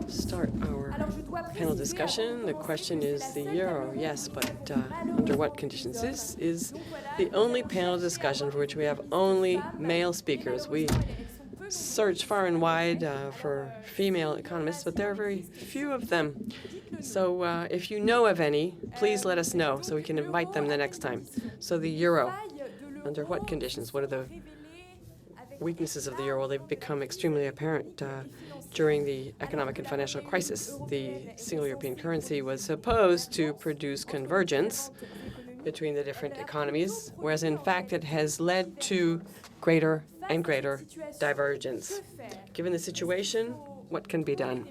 start our panel discussion. The question is the euro, yes, but under what conditions? This is the only panel discussion for which we have only male speakers. We search far and wide for female economists, but there are very few of them. So if you know of any, please let us know so we can invite them the next time. So the euro, under what conditions? What are the weaknesses of the euro? Well, they've become extremely apparent during the economic and financial crisis. The single European currency was supposed to produce convergence between the different economies, whereas in fact it has led to greater and greater divergence. Given the situation, what can be done?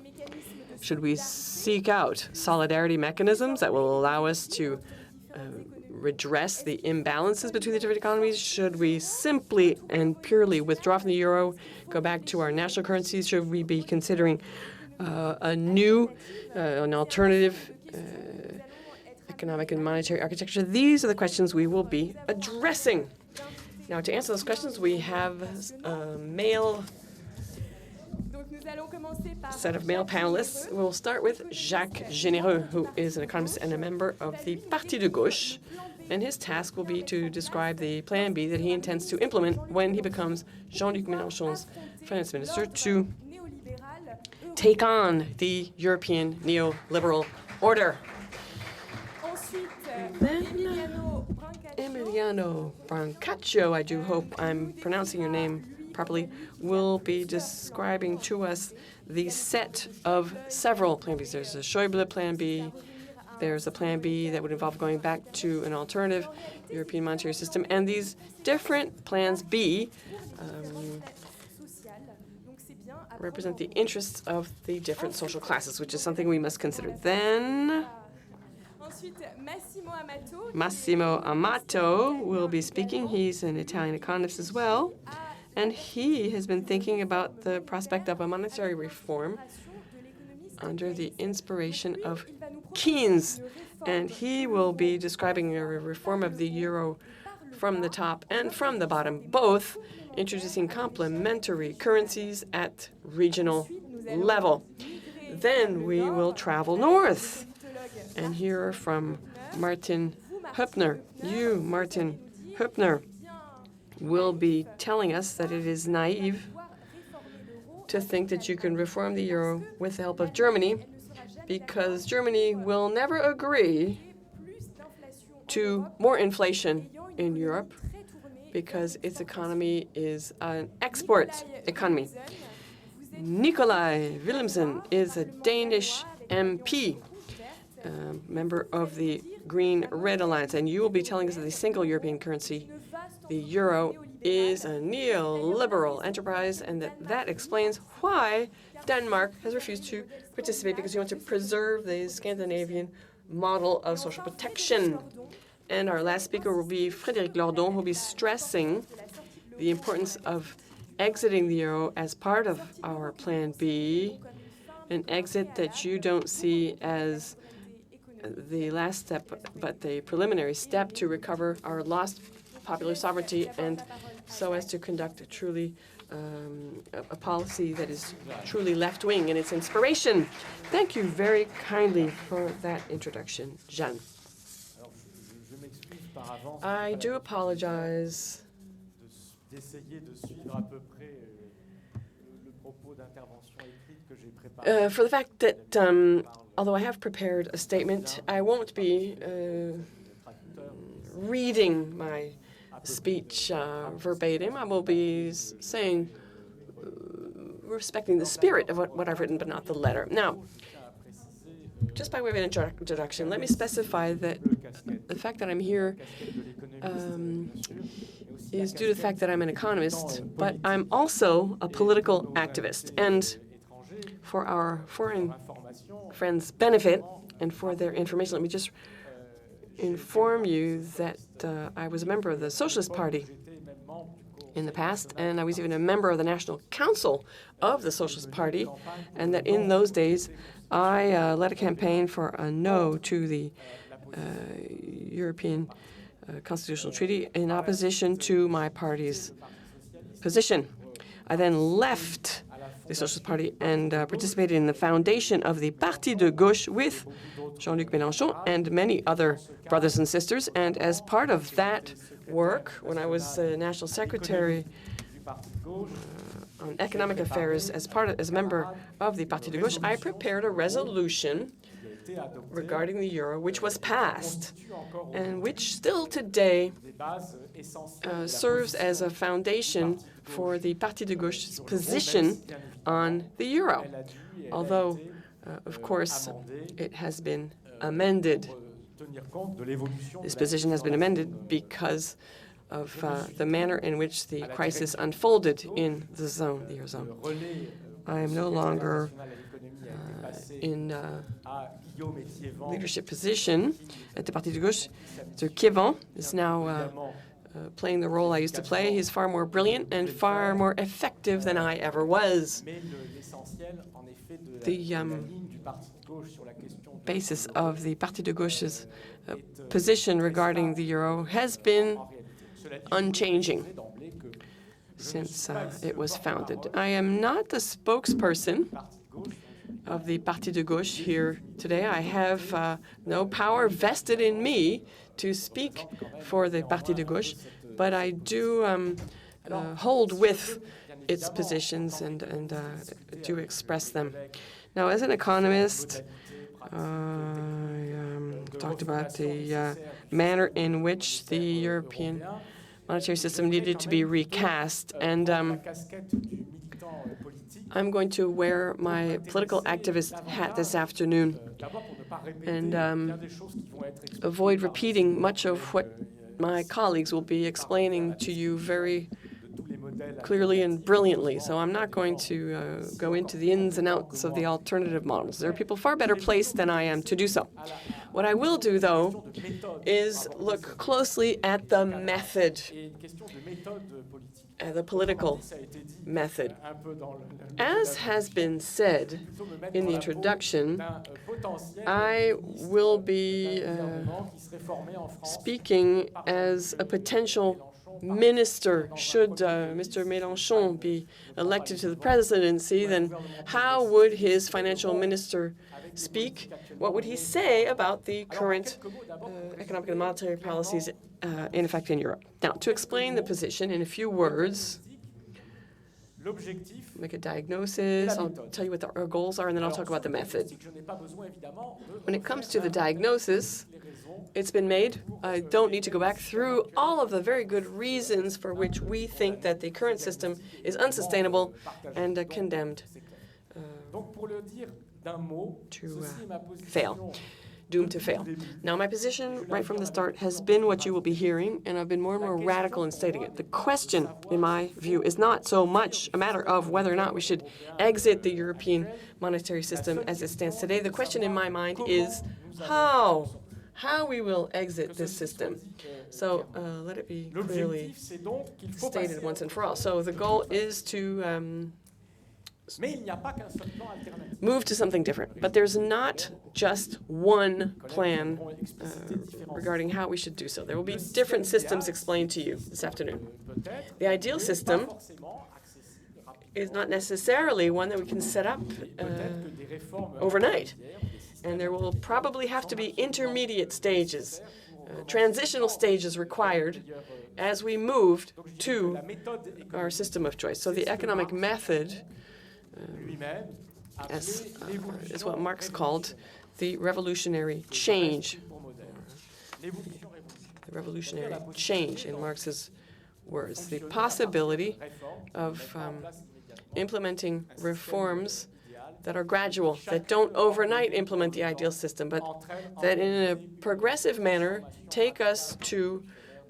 Should we seek out solidarity mechanisms that will allow us to redress the imbalances between the different economies? Should we simply and purely withdraw from the euro, go back to our national currencies? Should we be considering an alternative economic and monetary architecture? These are the questions we will be addressing. Now, to answer those questions, we have a set of male panelists. We'll start with Jacques Généreux, who is an economist and a member of the Parti de Gauche, and his task will be to describe the Plan B that he intends to implement when he becomes Jean-Luc Mélenchon's finance minister to take on the European neoliberal order. Then Emiliano Brancaccio, I do hope I'm pronouncing your name properly, will be describing to us the set of several Plan Bs. There's a Schäuble Plan B. There's a Plan B that would involve going back to an alternative European monetary system. And these different Plans B represent the interests of the different social classes, which is something we must consider. Then Massimo Amato will be speaking. He's an Italian economist as well, and he has been thinking about the prospect of a monetary reform under the inspiration of Keynes, and he will be describing a reform of the euro from the top and from the bottom, both introducing complementary currencies at regional level. Then we will travel north and hear from Martin Höpner. You, Martin Höpner, will be telling us that it is naive to think that you can reform the euro with the help of Germany, because Germany will never agree to more inflation in Europe because its economy is an export economy. Nikolaj Villumsen is a Danish MP, member of the Green-Red Alliance, and you will be telling us that the single European currency, the euro, is a neoliberal enterprise, and that explains why Denmark has refused to participate, because you want to preserve the Scandinavian model of social protection. And our last speaker will be Frédéric Lordon, who will be stressing the importance of exiting the euro as part of our Plan B, an exit that you don't see as the last step, but the preliminary step to recover our lost popular sovereignty, and so as to conduct a truly a policy that is truly left-wing in its inspiration. Thank you very kindly for that introduction, Jeanne. I do apologize for the fact that although I have prepared a statement, I won't be reading my speech verbatim. I will be saying, respecting the spirit of what I've written, but not the letter. Now, just by way of an introduction, let me specify that the fact that I'm here is due to the fact that I'm an economist, but I'm also a political activist. And for our foreign friends' benefit and for their information, let me just inform you that I was a member of the Socialist Party in the past, and I was even a member of the National Council of the Socialist Party, and that in those days I led a campaign for a no to the European Constitutional Treaty in opposition to my party's position. I then left the Socialist Party and participated in the foundation of the Parti de Gauche with Jean-Luc Mélenchon and many other brothers and sisters. And as part of that work, when I was National Secretary on Economic Affairs as a member of the Parti de Gauche, I prepared a resolution regarding the euro, which was passed, and which still today serves as a foundation for the Parti de Gauche's position on the euro. Although, of course, it has been amended. This position has been amended because of the manner in which the crisis unfolded in the eurozone. I am no longer in leadership position at the Parti de Gauche. Mr. Kévan is now playing the role I used to play. He's far more brilliant and far more effective than I ever was. The basis of the Parti de Gauche's position regarding the euro has been unchanging since it was founded. I am not the spokesperson of the Parti de Gauche here today. I have no power vested in me to speak for the Parti de Gauche, but I do hold with its positions and do express them. Now, as an economist, I talked about the manner in which the European monetary system needed to be recast, and I'm going to wear my political activist hat this afternoon and avoid repeating much of what my colleagues will be explaining to you very clearly and brilliantly. So I'm not going to go into the ins and outs of the alternative models. There are people far better placed than I am to do so. What I will do, though, is look closely at the method, the political method. As has been said in the introduction, I will be speaking as a potential minister. Should Mr. Mélenchon be elected to the presidency, then how would his financial minister speak? What would he say about the current economic and monetary policies in effect in Europe? Now, to explain the position in a few words, make a diagnosis, I'll tell you what our goals are, and then I'll talk about the method. When it comes to the diagnosis, it's been made. I don't need to go back through all of the very good reasons for which we think that the current system is unsustainable and condemned to fail, doomed to fail. Now, my position right from the start has been what you will be hearing, and I've been more and more radical in stating it. The question, in my view, is not so much a matter of whether or not we should exit the European monetary system as it stands today. The question in my mind is how we will exit this system. So let it be clearly stated once and for all. So the goal is to move to something different. But there's not just one plan regarding how we should do so. There will be different systems explained to you this afternoon. The ideal system is not necessarily one that we can set up overnight. And there will probably have to be intermediate stages, transitional stages required as we move to our system of choice. So the economic method is what Marx called the revolutionary change. The revolutionary change, in Marx's words. The possibility of implementing reforms that are gradual, that don't overnight implement the ideal system, but that in a progressive manner take us to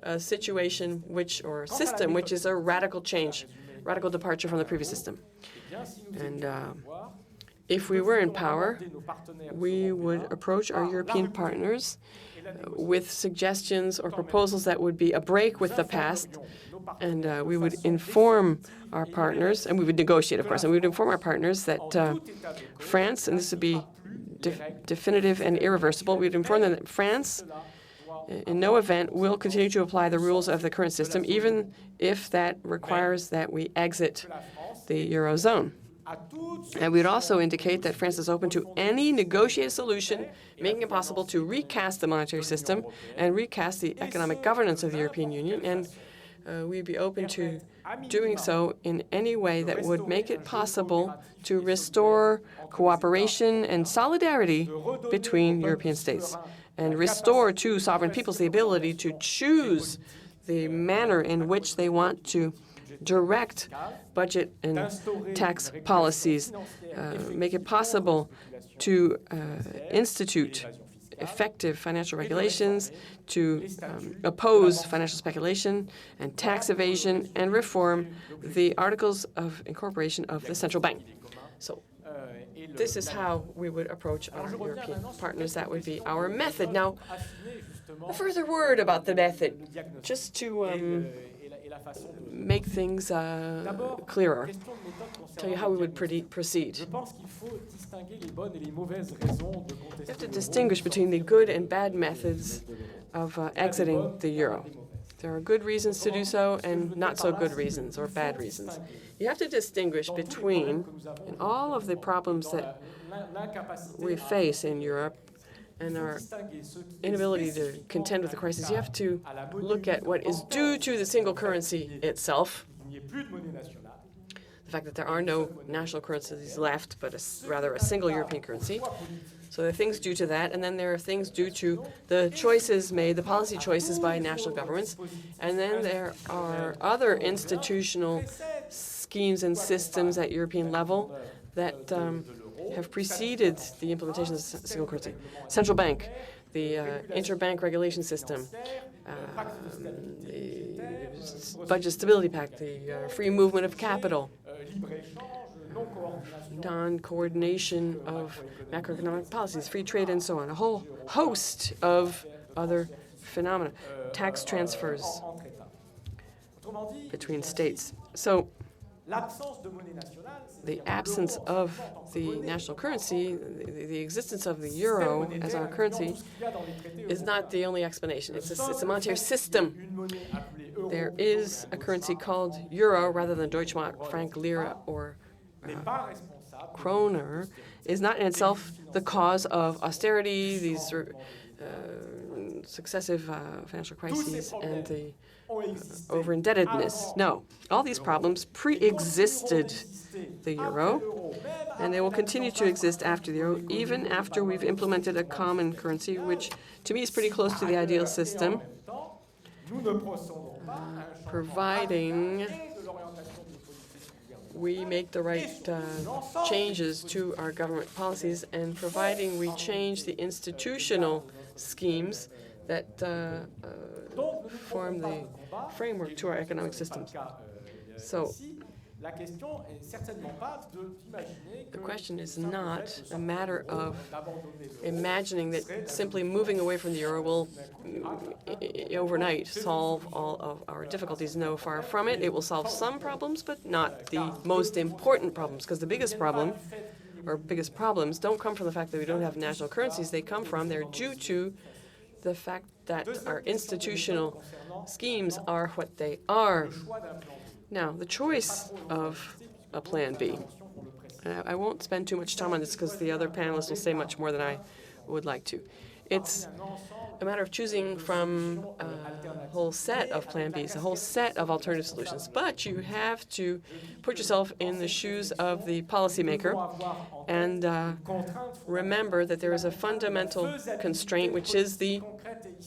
a situation or a system which is a radical change, radical departure from the previous system. And if we were in power, we would approach our European partners with suggestions or proposals that would be a break with the past, and we would inform our partners, and we would negotiate, of course, and we would inform our partners that France, and this would be definitive and irreversible, we would inform them that France, in no event, will continue to apply the rules of the current system, even if that requires that we exit the Eurozone. And we would also indicate that France is open to any negotiated solution, making it possible to recast the monetary system and recast the economic governance of the European Union. And we'd be open to doing so in any way that would make it possible to restore cooperation and solidarity between European states and restore to sovereign peoples the ability to choose the manner in which they want to direct budget and tax policies, make it possible to institute effective financial regulations, to oppose financial speculation and tax evasion, and reform the Articles of Incorporation of the Central Bank. So this is how we would approach our European partners. That would be our method. Now, a further word about the method, just to make things clearer, tell you how we would proceed. You have to distinguish between the good and bad methods of exiting the euro. There are good reasons to do so and not so good reasons or bad reasons. You have to distinguish between, in all of the problems that we face in Europe and our inability to contend with the crisis, you have to look at what is due to the single currency itself, the fact that there are no national currencies left, but rather a single European currency. So there are things due to that, and then there are things due to the choices made, the policy choices by national governments, and then there are other institutional schemes and systems at European level that have preceded the implementation of the single currency. Central bank, the interbank regulation system, the budget stability pact, the free movement of capital, non-coordination of macroeconomic policies, free trade, and so on. A whole host of other phenomena, tax transfers between states. So the absence of the national currency, the existence of the euro as our currency, is not the only explanation. It's a monetary system. There is a currency called euro rather than Deutschmark, franc, lira, or kroner, is not in itself the cause of austerity, these successive financial crises, and the over-indebtedness. No, all these problems pre-existed the euro, and they will continue to exist after the euro, even after we've implemented a common currency, which to me is pretty close to the ideal system, providing we make the right changes to our government policies and providing we change the institutional schemes that form the framework to our economic systems. So the question is not a matter of imagining that simply moving away from the euro will overnight solve all of our difficulties. No, far from it. It will solve some problems, but not the most important problems, because the biggest problem, or biggest problems, don't come from the fact that we don't have national currencies. They're due to the fact that our institutional schemes are what they are. Now, the choice of a plan B. I won't spend too much time on this because the other panelists will say much more than I would like to. It's a matter of choosing from a whole set of plan Bs, a whole set of alternative solutions. But you have to put yourself in the shoes of the policymaker and remember that there is a fundamental constraint, which is the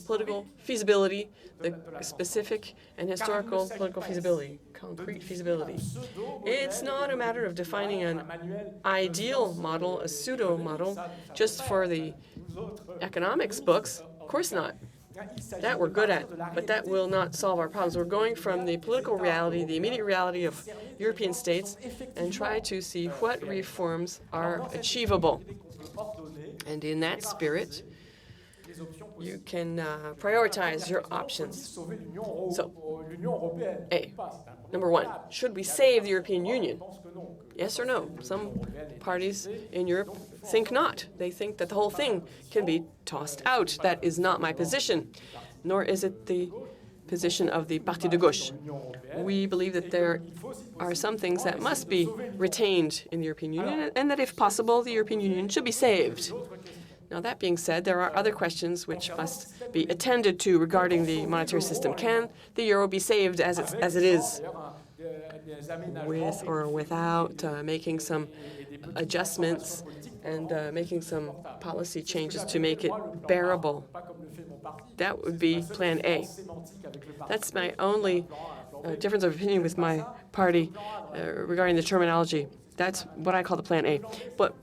political feasibility, the specific and historical political feasibility, concrete feasibility. It's not a matter of defining an ideal model, a pseudo model, just for the economics books. Of course not. That we're good at, but that will not solve our problems. We're going from the political reality, the immediate reality of European states, and try to see what reforms are achievable. And in that spirit, you can prioritize your options. So, A, number one, should we save the European Union? Yes or no? Some parties in Europe think not. They think that the whole thing can be tossed out. That is not my position, nor is it the position of the Parti de Gauche. We believe that there are some things that must be retained in the European Union, and that if possible, the European Union should be saved. Now, that being said, there are other questions which must be attended to regarding the monetary system. Can the euro be saved as it is, with or without making some adjustments and making some policy changes to make it bearable? That would be Plan A. That's my only difference of opinion with my party regarding the terminology. That's what I call the Plan A. But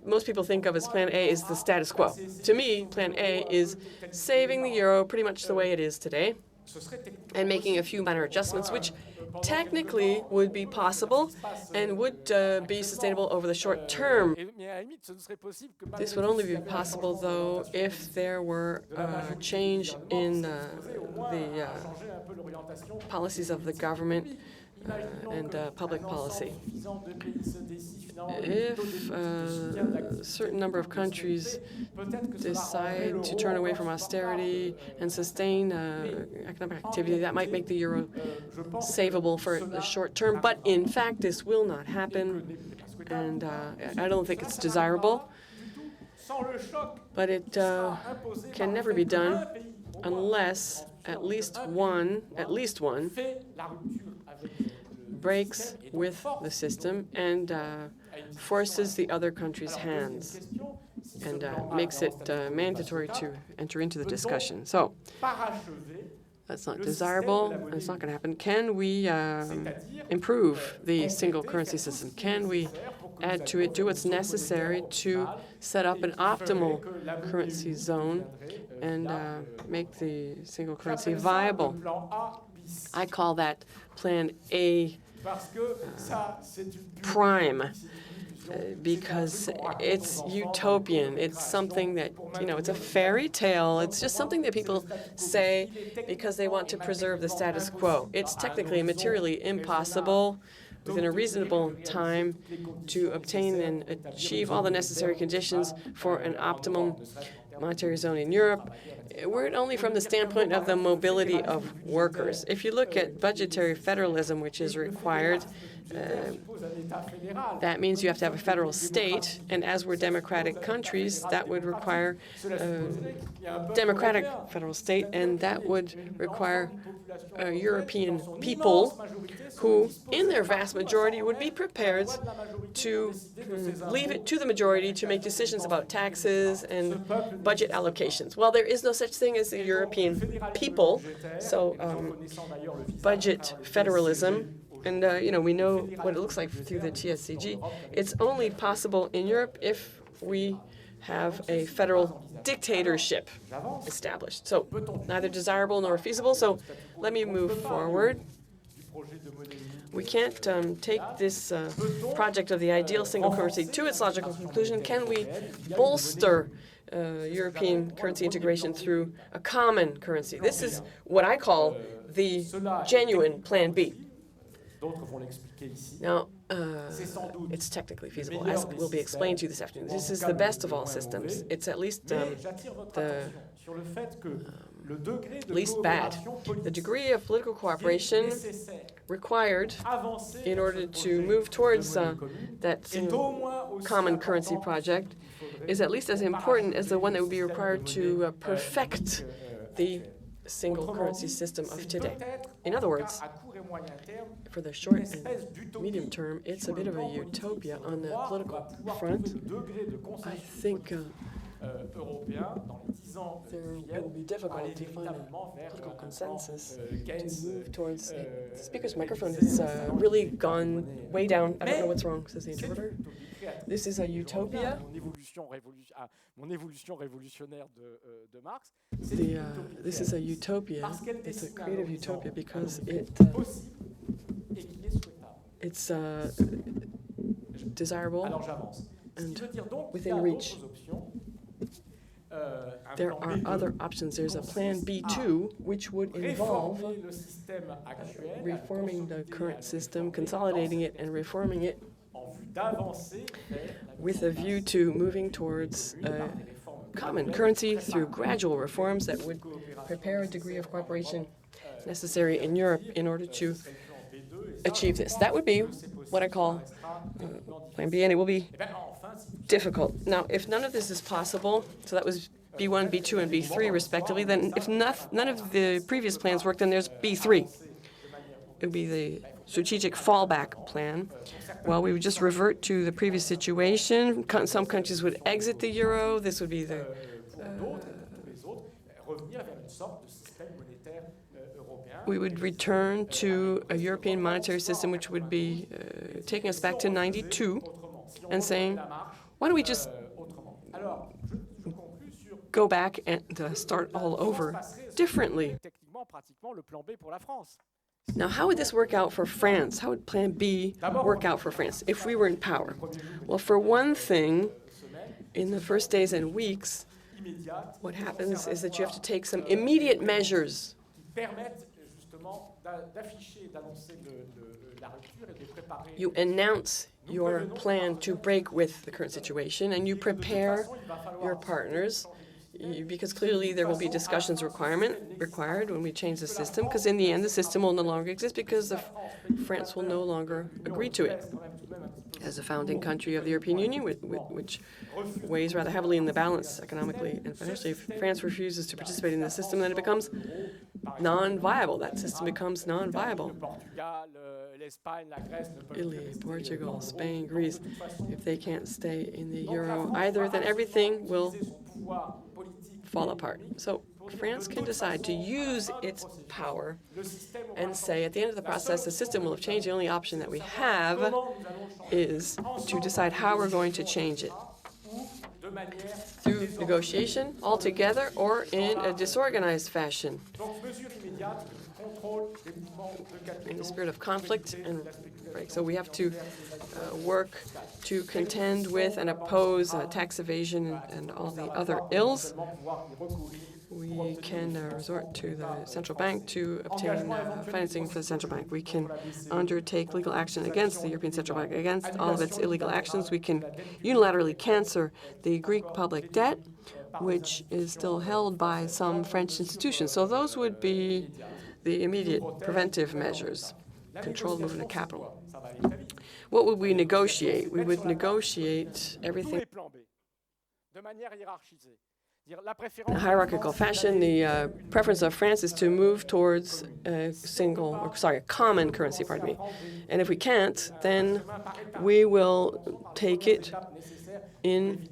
most people think of as Plan A is the status quo. To me, Plan A is saving the euro pretty much the way it is today and making a few minor adjustments, which technically would be possible and would be sustainable over the short term. This would only be possible, though, if there were a change in the policies of the government and public policy. If a certain number of countries decide to turn away from austerity and sustain economic activity, that might make the euro savable for the short term. But in fact, this will not happen, and I don't think it's desirable. But it can never be done unless at least one breaks with the system and forces the other country's hands and makes it mandatory to enter into the discussion. So that's not desirable, and it's not going to happen. Can we improve the single currency system? Can we add to it, do what's necessary to set up an optimal currency zone and make the single currency viable? I call that Plan A prime, because it's utopian. It's something that, it's a fairy tale. It's just something that people say because they want to preserve the status quo. It's technically and materially impossible within a reasonable time to obtain and achieve all the necessary conditions for an optimum monetary zone in Europe. Were it only from the standpoint of the mobility of workers. If you look at budgetary federalism, which is required, that means you have to have a federal state, and as we're democratic countries, that would require a democratic federal state, and that would require European people who, in their vast majority, would be prepared to leave it to the majority to make decisions about taxes and budget allocations. Well, there is no such thing as the European people, so budget federalism, and we know what it looks like through the TSCG. It's only possible in Europe if we have a federal dictatorship established. So neither desirable nor feasible. So let me move forward. We can't take this project of the ideal single currency to its logical conclusion. Can we bolster European currency integration through a common currency? This is what I call the genuine Plan B. Now, it's technically feasible, as will be explained to you this afternoon. This is the best of all systems. It's at least the least bad. The degree of political cooperation required in order to move towards that common currency project is at least as important as the one that would be required to perfect the single currency system of today. In other words, for the short and medium term, it's a bit of a utopia on the political front. I think there will be difficult to find a political consensus to move towards. The speaker's microphone has really gone way down. I don't know what's wrong, says the interpreter. This is a utopia. This is a utopia. It's a creative utopia because it's desirable and within reach. There are other options. There's a Plan B2, which would involve reforming the current system, consolidating it, and reforming it with a view to moving towards a common currency through gradual reforms that would prepare a degree of cooperation necessary in Europe in order to achieve this. That would be what I call Plan B, and it will be difficult. Now, if none of this is possible, so that was B1, B2, and B3 respectively, then if none of the previous plans work, then there's B3. It would be the strategic fallback plan. Well, we would just revert to the previous situation. Some countries would exit the euro. This would be the we would return to a European monetary system which would be taking us back to 92 and saying, why don't we just go back and start all over differently? Now, how would this work out for France? How would Plan B work out for France if we were in power? Well, for one thing, in the first days and weeks, what happens is that you have to take some immediate measures you announce your plan to break with the current situation, and you prepare your partners, because clearly there will be discussions required when we change the system, because in the end the system will no longer exist because France will no longer agree to it. As a founding country of the European Union, which weighs rather heavily in the balance economically and financially, if France refuses to participate in the system, then it becomes non-viable. That system becomes non-viable. Italy, Portugal, Spain, Greece, if they can't stay in the euro either, then everything will fall apart. So France can decide to use its power and say, at the end of the process, the system will have changed. The only option that we have is to decide how we're going to change it. Through negotiation, altogether, or in a disorganized fashion. In the spirit of conflict and break. So we have to work to contend with and oppose tax evasion and all the other ills. We can resort to the central bank to obtain financing for the central bank. We can undertake legal action against the European Central Bank, against all of its illegal actions. We can unilaterally cancel the Greek public debt, which is still held by some French institutions. So those would be the immediate preventive measures, controlled movement of capital. What would we negotiate? We would negotiate everything in a hierarchical fashion. The preference of France is to move towards a common currency, And if we can't, then we will take it in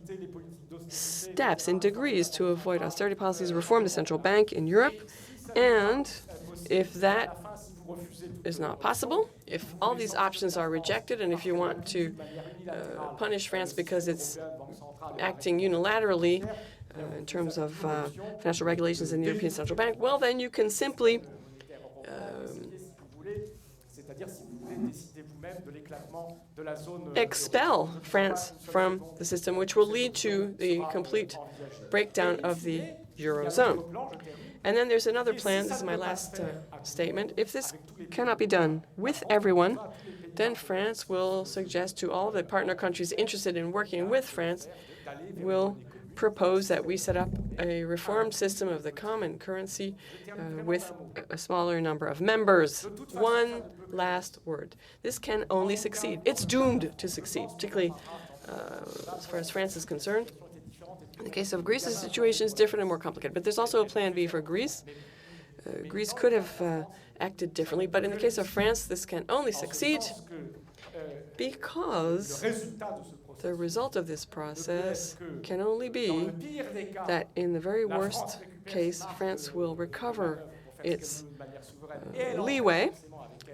steps, in degrees, to avoid austerity policies, reform the central bank in Europe. And if that is not possible, if all these options are rejected, and if you want to punish France because it's acting unilaterally in terms of financial regulations in the European Central Bank, well, then you can simply expel France from the system, which will lead to the complete breakdown of the Eurozone. And then there's another plan. This is my last statement. If this cannot be done with everyone, then France will suggest to all the partner countries interested in working with France, will propose that we set up a reformed system of the common currency with a smaller number of members. One last word. This can only succeed. It's doomed to succeed, particularly as far as France is concerned. In the case of Greece, the situation is different and more complicated. But there's also a plan B for Greece. Greece could have acted differently. But in the case of France, this can only succeed because the result of this process can only be that in the very worst case, France will recover its leeway,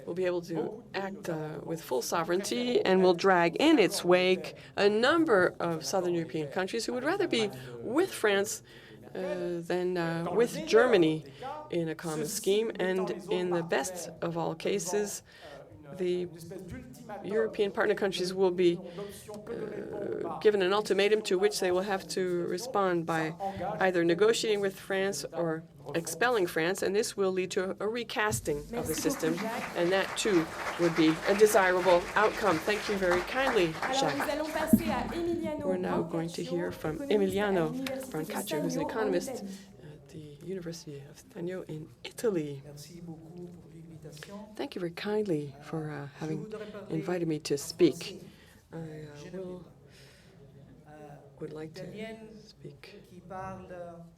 will be able to act with full sovereignty, and will drag in its wake a number of southern European countries who would rather be with France than with Germany in a common scheme. And in the best of all cases, the European partner countries will be given an ultimatum to which they will have to respond by either negotiating with France or expelling France, and this will lead to a recasting of the system, and that too would be a desirable outcome. Thank you very kindly, Jacques. We're now going to hear from Emiliano Brancaccio, who's an economist at the University of Stagno in Italy. Merci beaucoup pour l'invitation. Thank you very kindly for Je having voudrais parler invited me to speak. français. I Je ne will, would like to Italienne speak qui parle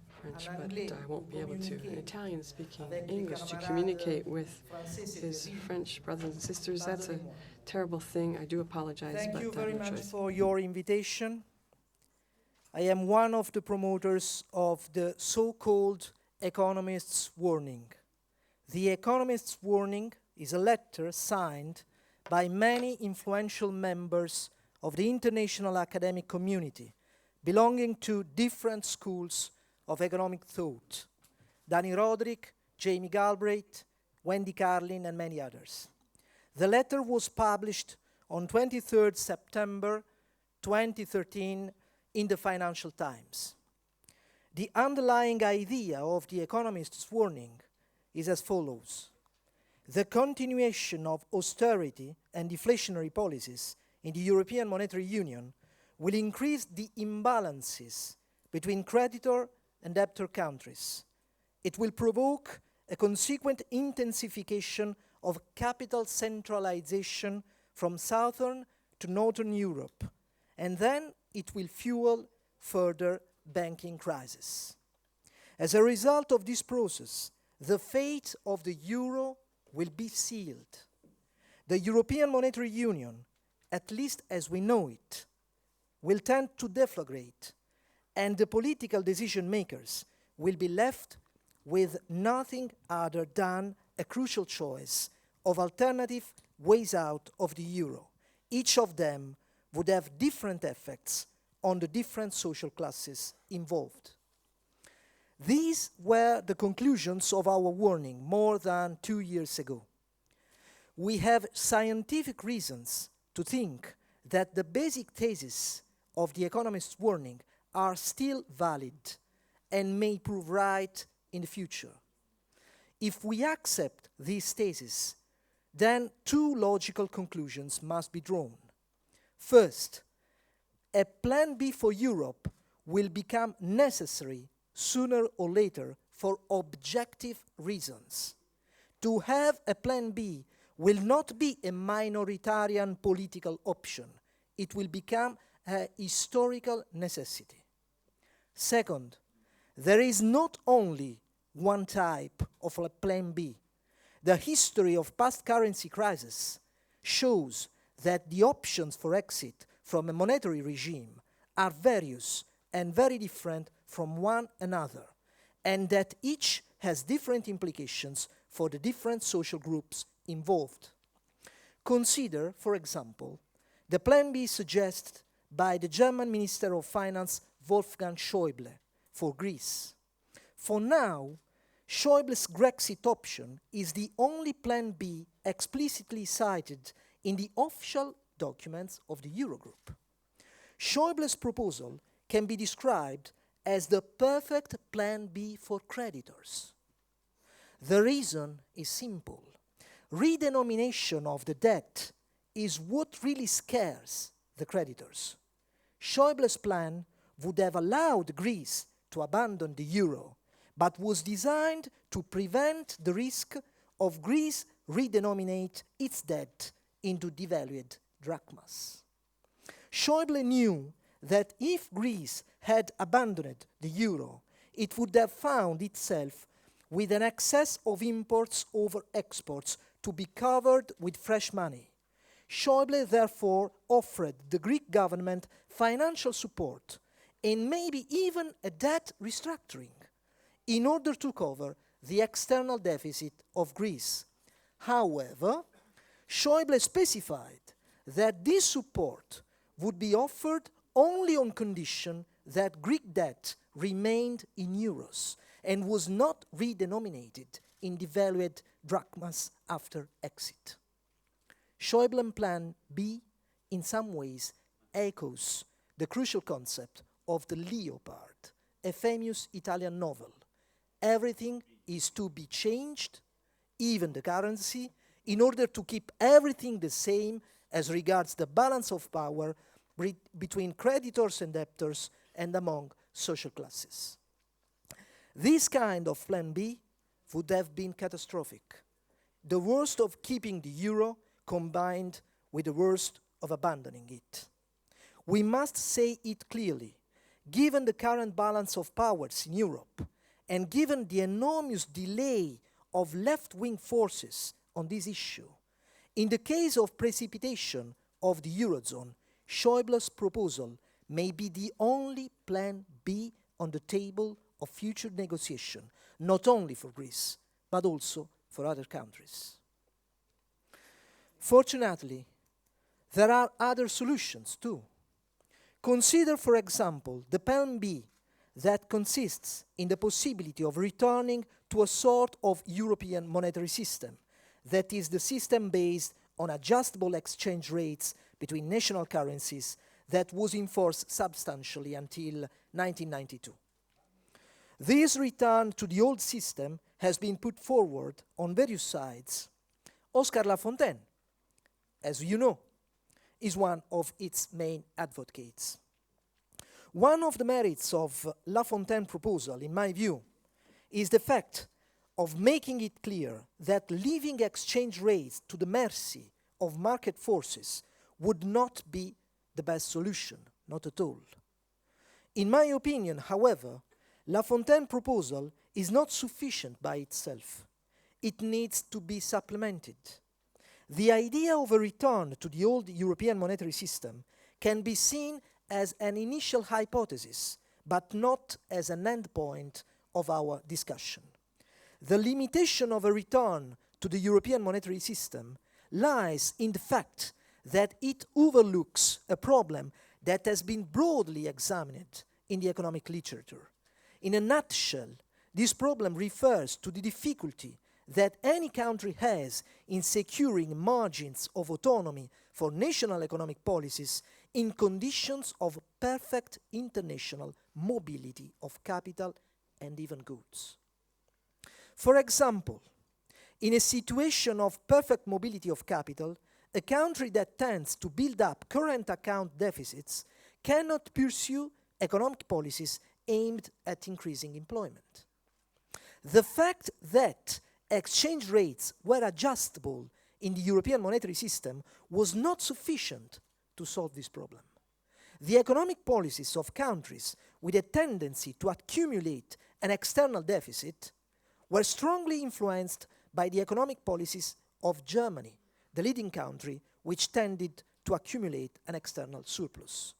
French, en but anglais I won't be pour able to. An communiquer Italian speaking avec les English to camarades communicate with français, c'est his terrible. French brothers and sisters. That's a Pardonnez-moi. terrible thing. I do apologize, Thank but you I have very no much choice. for your invitation. I am one of the promoters of the so-called Economist's Warning. The Economist's Warning is a letter signed by many influential members of the international academic community belonging to different schools of economic thought. Danny Roderick, Jamie Galbraith, Wendy Carlin, and many others. The letter was published on 23rd September 2013 in the Financial Times. The underlying idea of the Economist's Warning is as follows. The continuation of austerity and deflationary policies in the European Monetary Union will increase the imbalances between creditor and debtor countries. It will provoke a consequent intensification of capital centralization from southern to northern Europe, and then it will fuel further banking crisis. As a result of this process, the fate of the euro will be sealed. The European Monetary Union, at least as we know it, will tend to deflagrate, and the political decision makers will be left with nothing other than a crucial choice of alternative ways out of the euro. Each of them would have different effects on the different social classes involved. These were the conclusions of our warning more than 2 years ago. We have scientific reasons to think that the basic theses of the Economist's warning are still valid and may prove right in the future. If we accept these theses, then two logical conclusions must be drawn. First, a plan B for Europe will become necessary sooner or later for objective reasons. To have a plan B will not be a minoritarian political option. It will become a historical necessity. Second, there is not only one type of a plan B. The history of past currency crises shows that the options for exit from a monetary regime are various and very different from one another, and that each has different implications for the different social groups involved. Consider, for example, the plan B suggested by the German Minister of Finance Wolfgang Schäuble for Greece. For now, Schäuble's Grexit option is the only plan B explicitly cited in the official documents of the Eurogroup. Schäuble's proposal can be described as the perfect plan B for creditors. The reason is simple. Redenomination of the debt is what really scares the creditors. Schäuble's plan would have allowed Greece to abandon the euro, but was designed to prevent the risk of Greece redenominate its debt into devalued drachmas. Schäuble knew that if Greece had abandoned the euro, it would have found itself with an excess of imports over exports to be covered with fresh money. Schäuble therefore offered the Greek government financial support and maybe even a debt restructuring in order to cover the external deficit of Greece. However, Schäuble specified that this support would be offered only on condition that Greek debt remained in euros and was not redenominated in devalued drachmas after exit. Schäuble's plan B, in some ways, echoes the crucial concept of the leopard, a famous Italian novel. Everything is to be changed, even the currency, in order to keep everything the same as regards the balance of power between creditors and debtors and among social classes. This kind of plan B would have been catastrophic. The worst of keeping the euro combined with the worst of abandoning it. We must say it clearly. Given the current balance of powers in Europe, and given the enormous delay of left-wing forces on this issue, in the case of precipitation of the Eurozone, Schäuble's proposal may be the only plan B on the table of future negotiation, not only for Greece, but also for other countries. Fortunately, there are other solutions too. Consider, for example, the plan B that consists in the possibility of returning to a sort of European monetary system, that is the system based on adjustable exchange rates between national currencies that was in force substantially until 1992. This return to the old system has been put forward on various sides. Oscar Lafontaine, as you know, is one of its main advocates. One of the merits of Lafontaine's proposal, in my view, is the fact of making it clear that leaving exchange rates to the mercy of market forces would not be the best solution, not at all. In my opinion, however, Lafontaine's proposal is not sufficient by itself. It needs to be supplemented. The idea of a return to the old European monetary system can be seen as an initial hypothesis, but not as an endpoint of our discussion. The limitation of a return to the European monetary system lies in the fact that it overlooks a problem that has been broadly examined in the economic literature. In a nutshell, this problem refers to the difficulty that any country has in securing margins of autonomy for national economic policies in conditions of perfect international mobility of capital and even goods. For example, in a situation of perfect mobility of capital, a country that tends to build up current account deficits cannot pursue economic policies aimed at increasing employment. The fact that exchange rates were adjustable in the European monetary system was not sufficient to solve this problem. The economic policies of countries with a tendency to accumulate an external deficit were strongly influenced by the economic policies of Germany, the leading country which tended to accumulate an external surplus.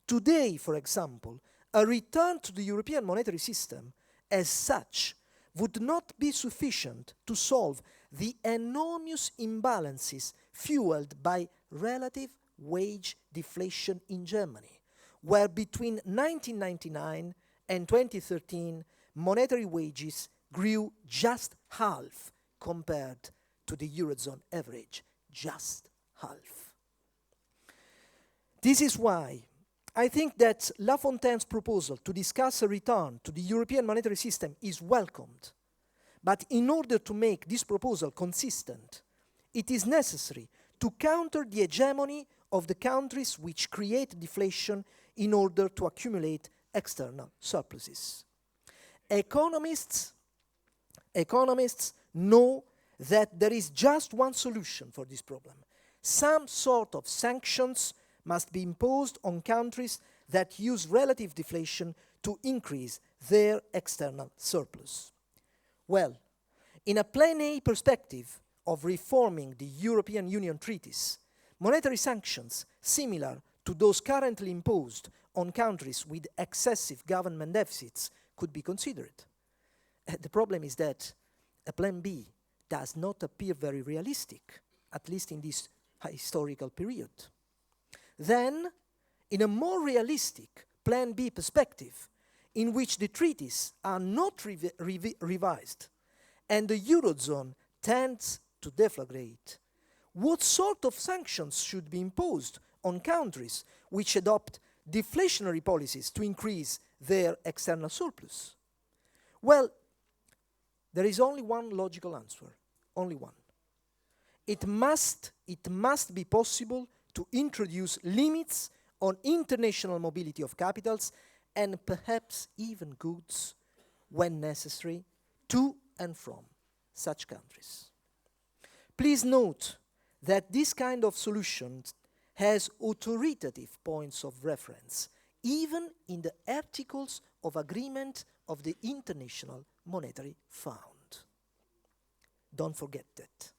Today, for example, a return to the European monetary system as such would not be sufficient to solve the enormous imbalances fueled by relative wage deflation in Germany, where between 1999 and 2013 monetary wages grew just half compared to the Eurozone average, just half. This is why I think that Lafontaine's proposal to discuss a return to the European monetary system is welcomed. But in order to make this proposal consistent, it is necessary to counter the hegemony of the countries which create deflation in order to accumulate external surpluses. Economists know that there is just one solution for this problem. Some sort of sanctions must be imposed on countries that use relative deflation to increase their external surplus. Well, in a Plan A perspective of reforming the European Union treaties, monetary sanctions similar to those currently imposed on countries with excessive government deficits could be considered. The problem is that a Plan B does not appear very realistic, at least in this historical period. Then, in a more realistic Plan B perspective, in which the treaties are not revised and the Eurozone tends to deflagrate, what sort of sanctions should be imposed on countries which adopt deflationary policies to increase their external surplus? Well, there is only one logical answer, only one. It must be possible to introduce limits on international mobility of capitals and perhaps even goods when necessary, to and from such countries. Please note that this kind of solution has authoritative points of reference, even in the articles of agreement of the International Monetary Fund. Don't forget that.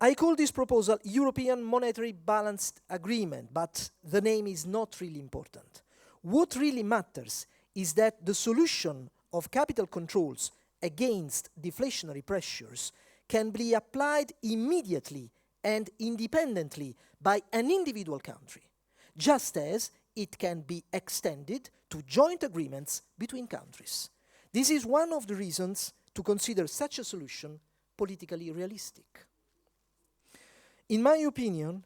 I call this proposal European Monetary Balanced Agreement, but the name is not really important. What really matters is that the solution of capital controls against deflationary pressures can be applied immediately and independently by an individual country, just as it can be extended to joint agreements between countries. This is one of the reasons to consider such a solution politically realistic. In my opinion,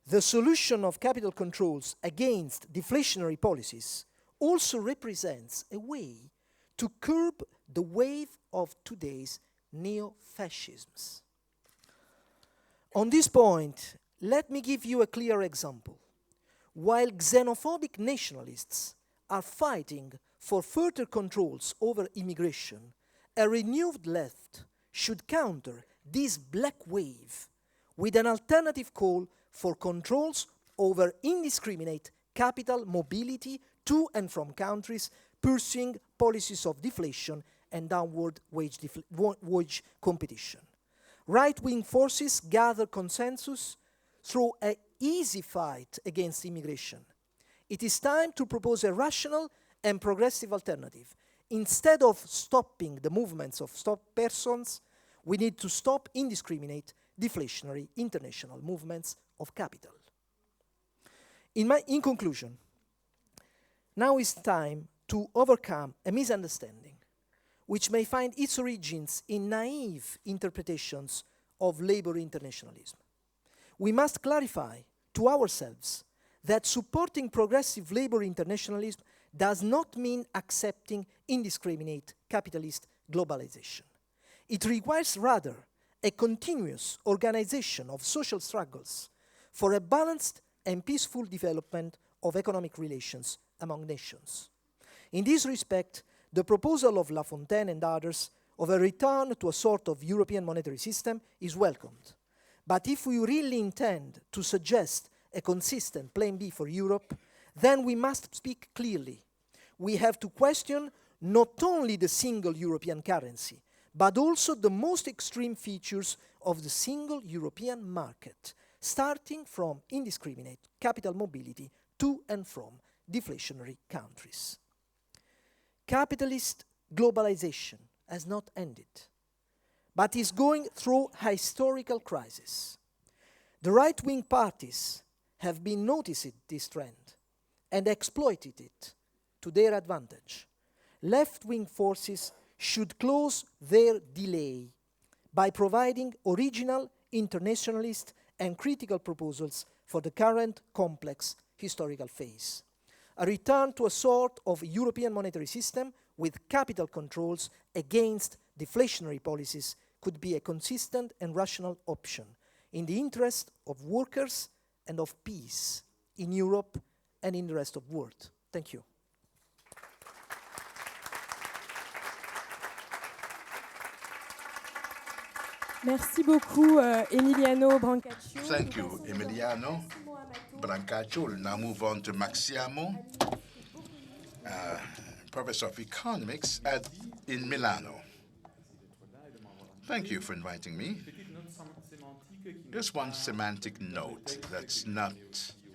the solution of capital controls against deflationary policies also represents a way to curb the wave of today's neo-fascisms. On this point, let me give you a clear example. While xenophobic nationalists are fighting for further controls over immigration, a renewed left should counter this black wave with an alternative call for controls over indiscriminate capital mobility to and from countries pursuing policies of deflation and downward wage competition. Right-wing forces gather consensus through an easy fight against immigration. It is time to propose a rational and progressive alternative. Instead of stopping the movements of persons, we need to stop indiscriminate deflationary international movements of capital. In conclusion, now is time to overcome a misunderstanding which may find its origins in naive interpretations of labor internationalism. We must clarify to ourselves that supporting progressive labor internationalism does not mean accepting indiscriminate capitalist globalization. It requires rather a continuous organization of social struggles for a balanced and peaceful development of economic relations among nations. In this respect, the proposal of La Fontaine and others of a return to a sort of European monetary system is welcomed. But if we really intend to suggest a consistent plan B for Europe, then we must speak clearly. We have to question not only the single European currency, but also the most extreme features of the single European market, starting from indiscriminate capital mobility to and from deflationary countries. Capitalist globalization has not ended, but is going through a historical crisis. The right-wing parties have been noticing this trend and exploited it to their advantage. Left-wing forces should close their delay by providing original, internationalist, and critical proposals for the current complex historical phase. A return to a sort of European monetary system with capital controls against deflationary policies could be a consistent and rational option in the interest of workers and of peace in Europe and in the rest of the world. Thank you. Merci beaucoup, Emiliano Brancaccio. Thank you, Emiliano Brancaccio. We'll now move on to Massimo, Professor of Economics in Milano. Thank you for inviting me. Just one semantic note that's not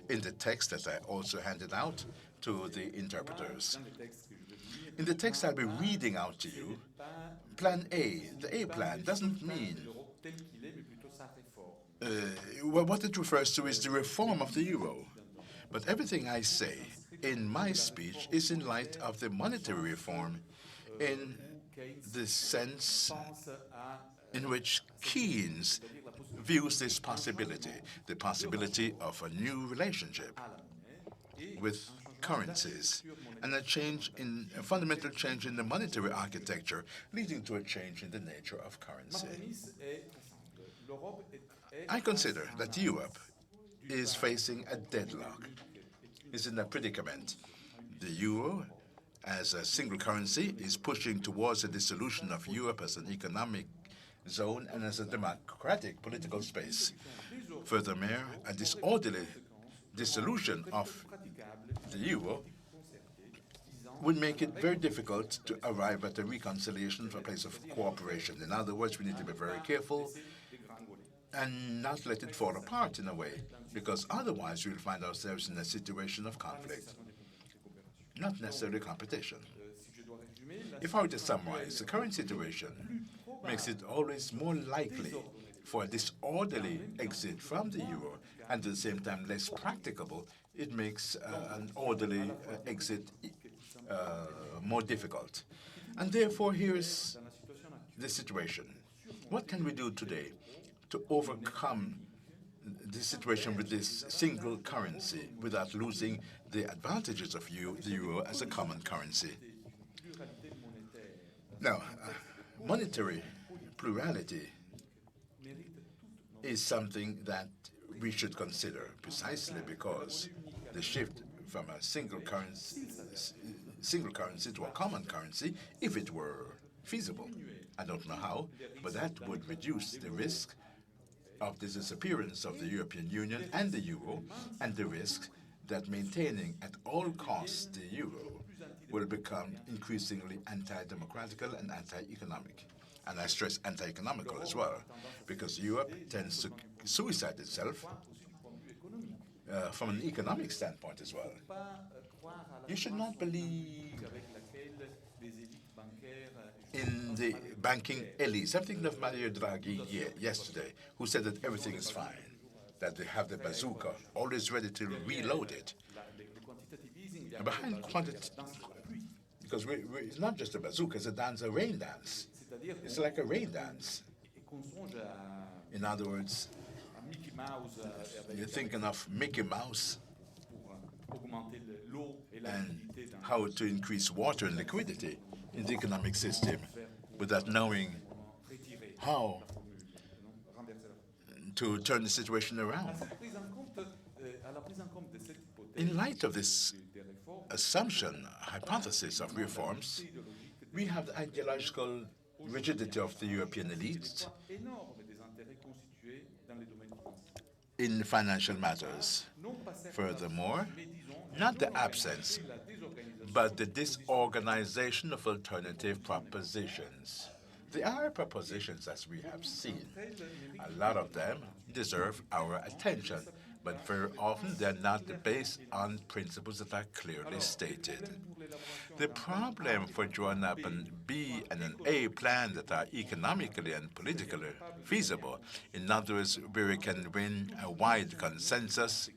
in the text that I also handed out to the interpreters. In the text I'll be reading out to you, Plan A, the A plan, doesn't mean what it refers to is the reform of the euro. But everything I say in my speech is in light of the monetary reform in the sense in which Keynes views this possibility, the possibility of a new relationship with currencies and a fundamental change in the monetary architecture, leading to a change in the nature of currency. I consider that Europe is facing a deadlock, is in a predicament. The euro as a single currency is pushing towards the dissolution of Europe as an economic zone and as a democratic political space. Furthermore, a disorderly dissolution of the euro would make it very difficult to arrive at a reconciliation for a place of cooperation. In other words, we need to be very careful and not let it fall apart in a way, because otherwise we'll find ourselves in a situation of conflict, not necessarily competition. If I were to summarize, the current situation makes it always more likely for a disorderly exit from the euro, and at the same time less practicable. It makes an orderly exit more difficult. And therefore, here's the situation. What can we do today to overcome this situation with this single currency without losing the advantages of the euro as a common currency? Now, monetary plurality is something that we should consider precisely because the shift from a single currency to a common currency, if it were feasible, I don't know how, but that would reduce the risk of the disappearance of the European Union and the euro, and the risk that maintaining at all costs the euro will become increasingly anti-democratical and anti-economic. And I stress anti-economical as well, because Europe tends to suicide itself from an economic standpoint as well. You should not believe in the banking elites. I'm thinking of Mario Draghi yesterday, who said that everything is fine, that they have the bazooka, always ready to reload it. And behind quantity, because it's not just a bazooka, it's a rain dance. It's like a rain dance. In other words, you're thinking of Mickey Mouse and how to increase water and liquidity in the economic system without knowing how to turn the situation around. In light of this hypothesis of reforms, we have the ideological rigidity of the European elites in financial matters. Furthermore, not the absence, but the disorganization of alternative propositions. There are propositions, as we have seen. A lot of them deserve our attention, but very often they're not based on principles that are clearly stated. The problem for drawing up an B and an A plan that are economically and politically feasible, in other words, where we can win a wide consensus,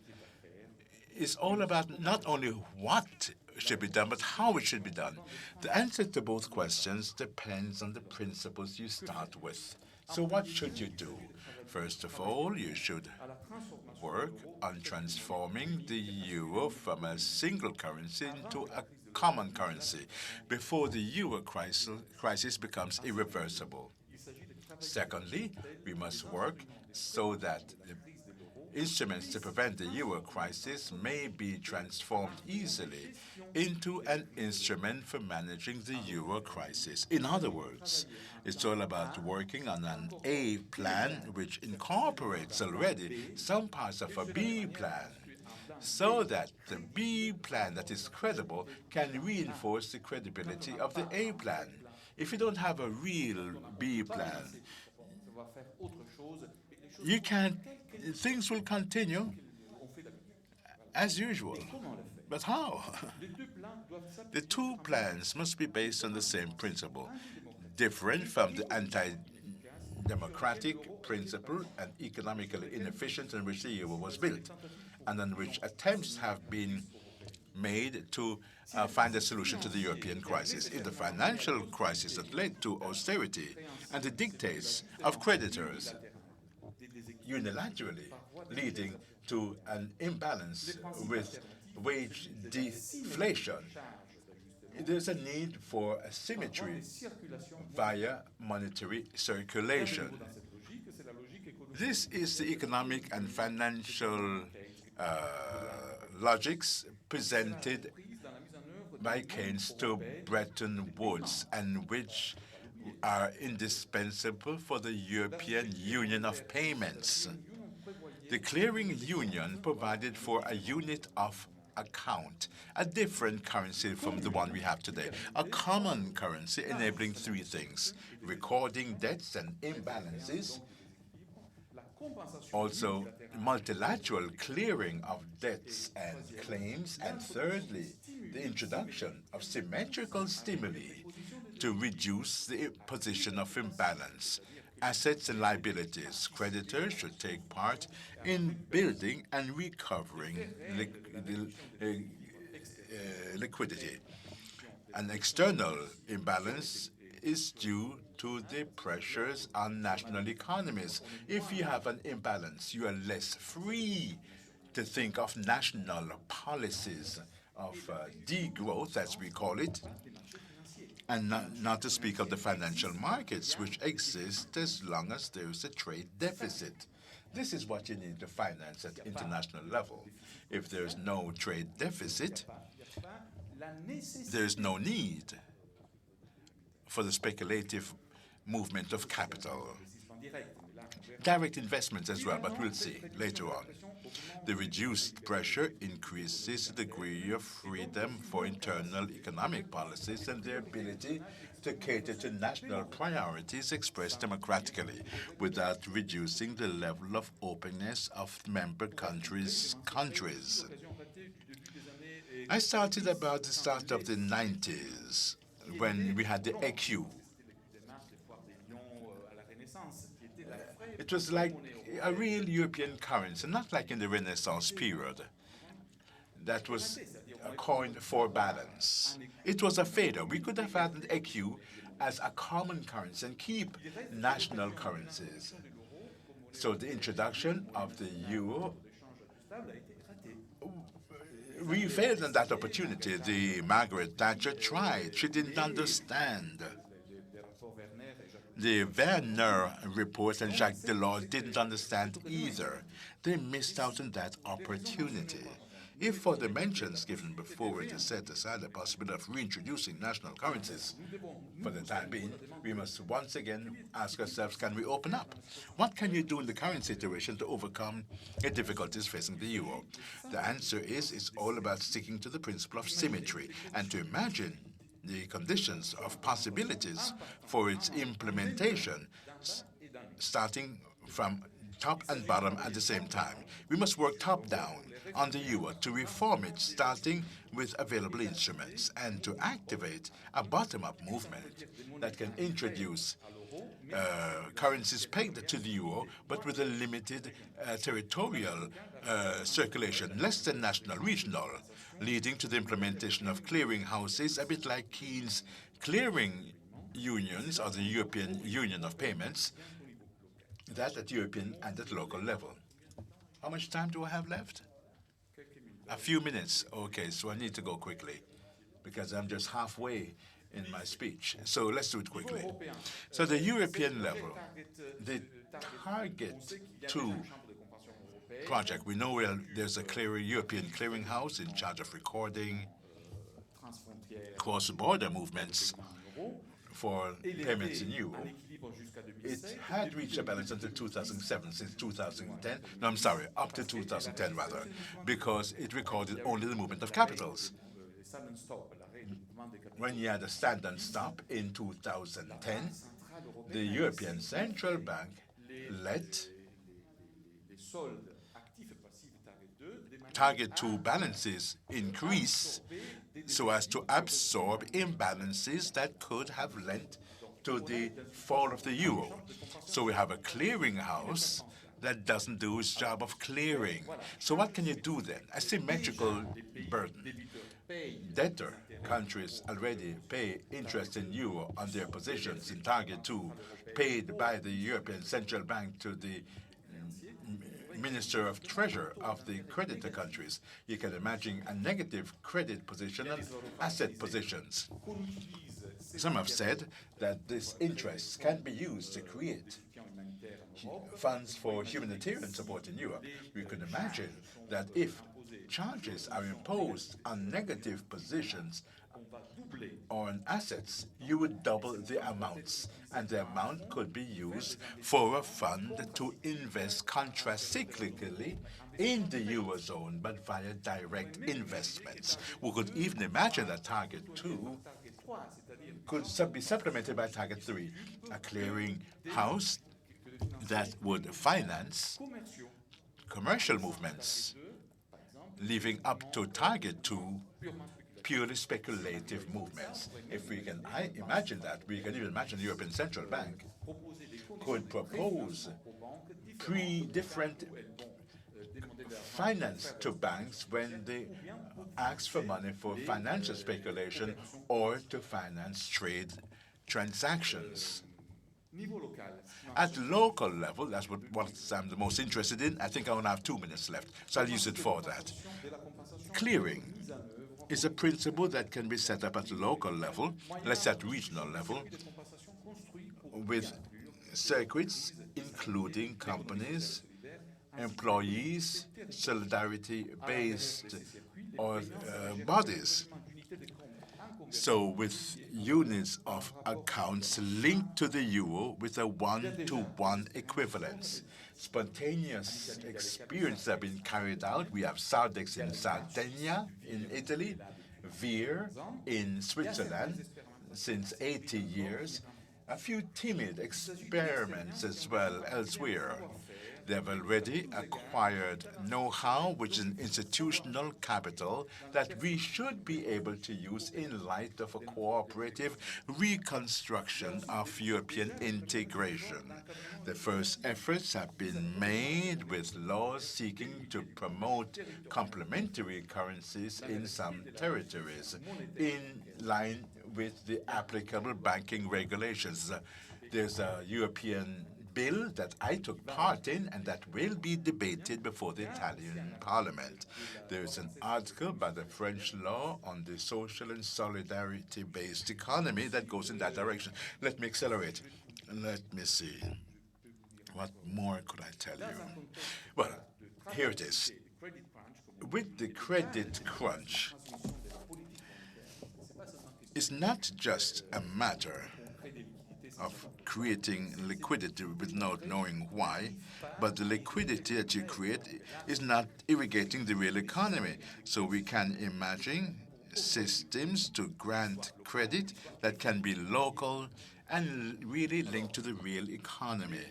is all about not only what should be done, but how it should be done. The answer to both questions depends on the principles you start with. So what should you do? First of all, you should work on transforming the euro from a single currency into a common currency before the euro crisis becomes irreversible. Secondly, we must work so that the instruments to prevent the euro crisis may be transformed easily into an instrument for managing the euro crisis. In other words, it's all about working on an A plan which incorporates already some parts of a B plan, so that the B plan that is credible can reinforce the credibility of the A plan. If you don't have a real B plan, things will continue as usual. But how? The two plans must be based on the same principle, different from the anti-democratic principle and economically inefficient in which the euro was built, and on which attempts have been made to find a solution to the European crisis. If the financial crisis that led to austerity and the dictates of creditors unilaterally leading to an imbalance with wage deflation, there's a need for a symmetry via monetary circulation. This is the economic and financial logics presented by Keynes to Bretton Woods, and which are indispensable for the European Union of Payments. The clearing union provided for a unit of account, a different currency from the one we have today, a common currency enabling three things: recording debts and imbalances, also multilateral clearing of debts and claims, and thirdly, the introduction of symmetrical stimuli to reduce the position of imbalance. Assets and liabilities. Creditors should take part in building and recovering liquidity. An external imbalance is due to the pressures on national economies. If you have an imbalance, you are less free to think of national policies of degrowth, as we call it, and not to speak of the financial markets, which exist as long as there is a trade deficit. This is what you need to finance at international level. If there's no trade deficit, there's no need for the speculative movement of capital. Direct investments as well, but we'll see later on. The reduced pressure increases the degree of freedom for internal economic policies and their ability to cater to national priorities expressed democratically without reducing the level of openness of member countries. I started about the start of the 90s when we had the ECU. It was like a real European currency, not like in the Renaissance period. That was a coin for balance. It was a fader. We could have had an ECU as a common currency and keep national currencies. So the introduction of the euro, we failed on that opportunity. The Margaret Thatcher tried. She didn't understand. The Höpner report and Jacques Delors didn't understand either. They missed out on that opportunity. If for the mentions given before it is set aside the possibility of reintroducing national currencies, for the time being, we must once again ask ourselves, can we open up? What can you do in the current situation to overcome the difficulties facing the euro? The answer is, it's all about sticking to the principle of symmetry and to imagine the conditions of possibilities for its implementation, starting from top and bottom at the same time. We must work top-down on the euro to reform it, starting with available instruments, and to activate a bottom-up movement that can introduce currencies pegged to the euro, but with a limited territorial circulation, less than national, regional, leading to the implementation of clearing houses, a bit like Keynes' clearing unions, or the European Union of Payments, that at European and at local level. How much time do I have left? A few minutes. Okay, so I need to go quickly because I'm just halfway in my speech. So let's do it quickly. So the European level, the target 2 project, we know there's a European clearinghouse in charge of recording cross-border movements for payments in euro. It had reached a balance until 2007, since 2010. No, I'm sorry, up to 2010 rather, because it recorded only the movement of capitals. When you had a stand and stop in 2010, the European Central Bank let target 2 balances increase so as to absorb imbalances that could have led to the fall of the euro. So we have a clearinghouse that doesn't do its job of clearing. So what can you do then? A symmetrical burden. Debtor countries already pay interest in euro on their positions in target 2, paid by the European Central Bank to the Minister of Treasure of the creditor countries. You can imagine a negative credit position and asset positions. Some have said that this interest can be used to create funds for humanitarian support in Europe. We can imagine that if charges are imposed on negative positions or on assets, you would double the amounts, and the amount could be used for a fund to invest contracyclically in the Eurozone, but via direct investments. We could even imagine that Target 2 could be supplemented by Target 3, a clearing house that would finance commercial movements, leaving up to Target 2 purely speculative movements. If we can imagine that, we can even imagine the European Central Bank could propose different finance to banks when they ask for money for financial speculation or to finance trade transactions. At local level, that's what I'm the most interested in. I think I only have 2 minutes left, so I'll use it for that. Clearing is a principle that can be set up at local level, let's say at regional level, with circuits including companies, employees, solidarity-based or bodies. So with units of accounts linked to the euro with a one-to-one equivalence. Spontaneous experiences have been carried out. We have Sardex in Sardinia, in Italy, Veer in Switzerland since 80 years. A few timid experiments as well elsewhere. They have already acquired know-how, which is an institutional capital that we should be able to use in light of a cooperative reconstruction of European integration. The first efforts have been made with laws seeking to promote complementary currencies in some territories, in line with the applicable banking regulations. There's a European bill that I took part in and that will be debated before the Italian Parliament. There is an article by the French law on the social and solidarity-based economy that goes in that direction. Let me accelerate. Let me see. What more could I tell you? Well, here it is. With the credit crunch, it's not just a matter of creating liquidity without knowing why, but the liquidity that you create is not irrigating the real economy. So we can imagine systems to grant credit that can be local and really linked to the real economy.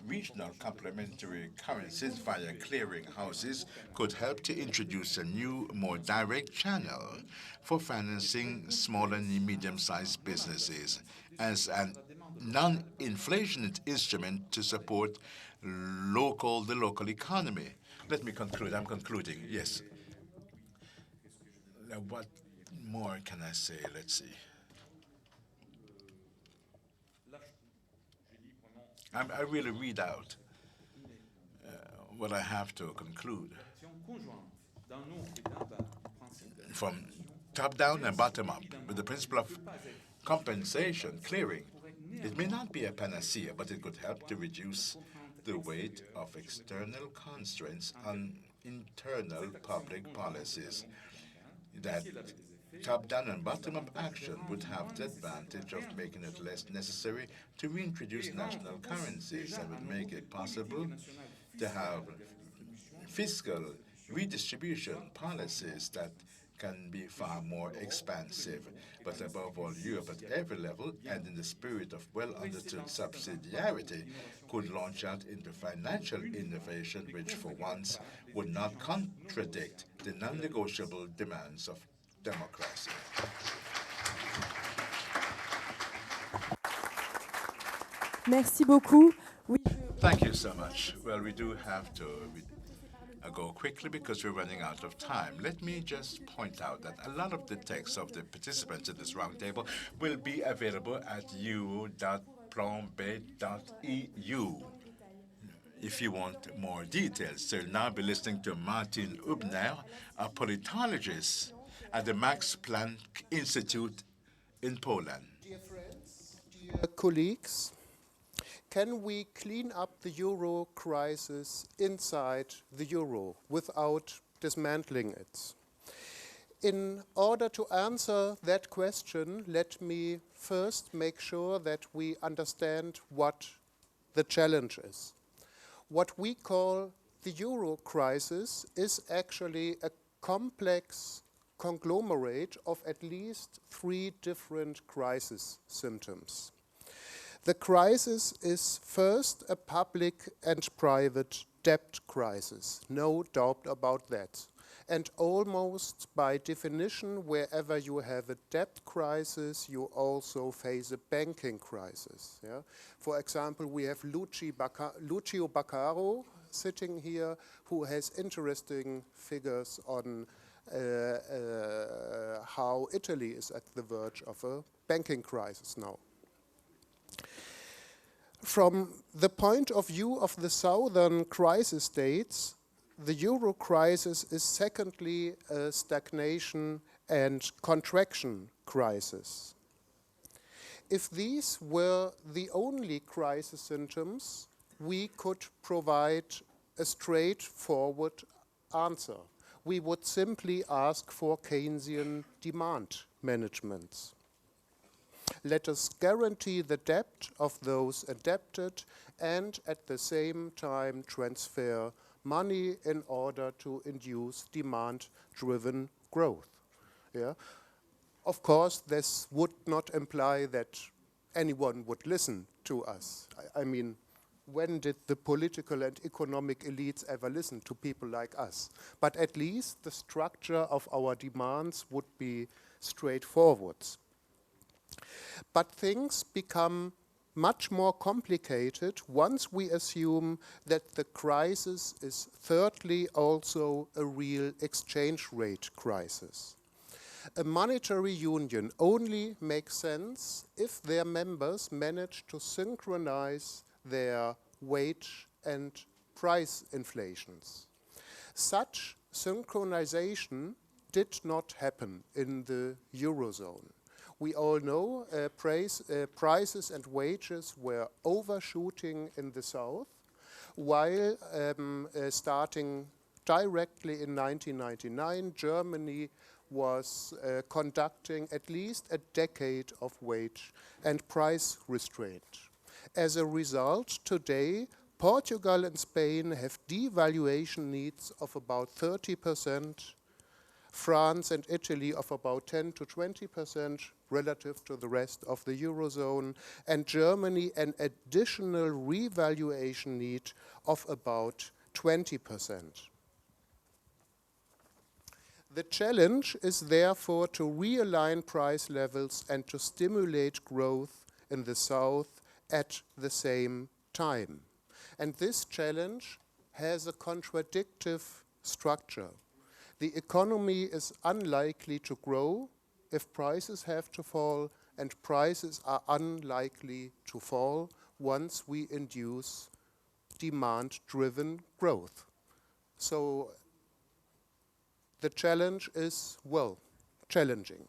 Regional complementary currencies via clearing houses could help to introduce a new, more direct channel for financing small and medium-sized businesses as a non-inflation instrument to support the local economy. Let me conclude. I'm concluding. Yes. Now, what more can I say? Let's see. I really read out what I have to conclude. From top down and bottom up, with the principle of compensation, clearing, it may not be a panacea, but it could help to reduce the weight of external constraints on internal public policies. That top-down and bottom-up action would have the advantage of making it less necessary to reintroduce national currencies and would make it possible to have fiscal redistribution policies that can be far more expansive. But above all, Europe at every level and in the spirit of well-understood subsidiarity could launch out into financial innovation which for once would not contradict the non-negotiable demands of democracy. Merci beaucoup. Oui, Thank you so much. Well, we do have to go quickly because we're running out of time. Let me just point out that a lot of the texts of the participants at this roundtable will be available at eu.planb.eu if you want more details. So you'll now be listening to Martin Höpner, a politologist at the Max Planck Institute in Poland. Dear friends, dear colleagues, can we clean up the euro crisis inside the euro without dismantling it? In order to answer that question, let me first make sure that we understand what the challenge is. What we call the euro crisis is actually a complex conglomerate of at least 3 different crisis symptoms. The crisis is first a public and private debt crisis, no doubt about that. And almost by definition, wherever you have a debt crisis, you also face a banking crisis. Yeah? For example, we have Lucio Baccaro sitting here, who has interesting figures on how Italy is at the verge of a banking crisis now. From the point of view of the southern crisis states, the euro crisis is secondly a stagnation and contraction crisis. If these were the only crisis symptoms, we could provide a straightforward answer. We would simply ask for Keynesian demand management. Let us guarantee the debt of those indebted and at the same time transfer money in order to induce demand-driven growth. Yeah? Of course, this would not imply that anyone would listen to us. I mean, when did the political and economic elites ever listen to people like us? But at least the structure of our demands would be straightforward. But things become much more complicated once we assume that the crisis is thirdly also a real exchange rate crisis. A monetary union only makes sense if their members manage to synchronize their wage and price inflations. Such synchronization did not happen in the Eurozone. We all know prices and wages were overshooting in the south, while starting directly in 1999, Germany was conducting at least a decade of wage and price restraint. As a result, today, Portugal and Spain have devaluation needs of about 30%, France and Italy of about 10 to 20% relative to the rest of the Eurozone, and Germany an additional revaluation need of about 20%. The challenge is therefore to realign price levels and to stimulate growth in the South at the same time. And this challenge has a contradictive structure. The economy is unlikely to grow if prices have to fall, and prices are unlikely to fall once we induce demand-driven growth. So the challenge is, well, challenging.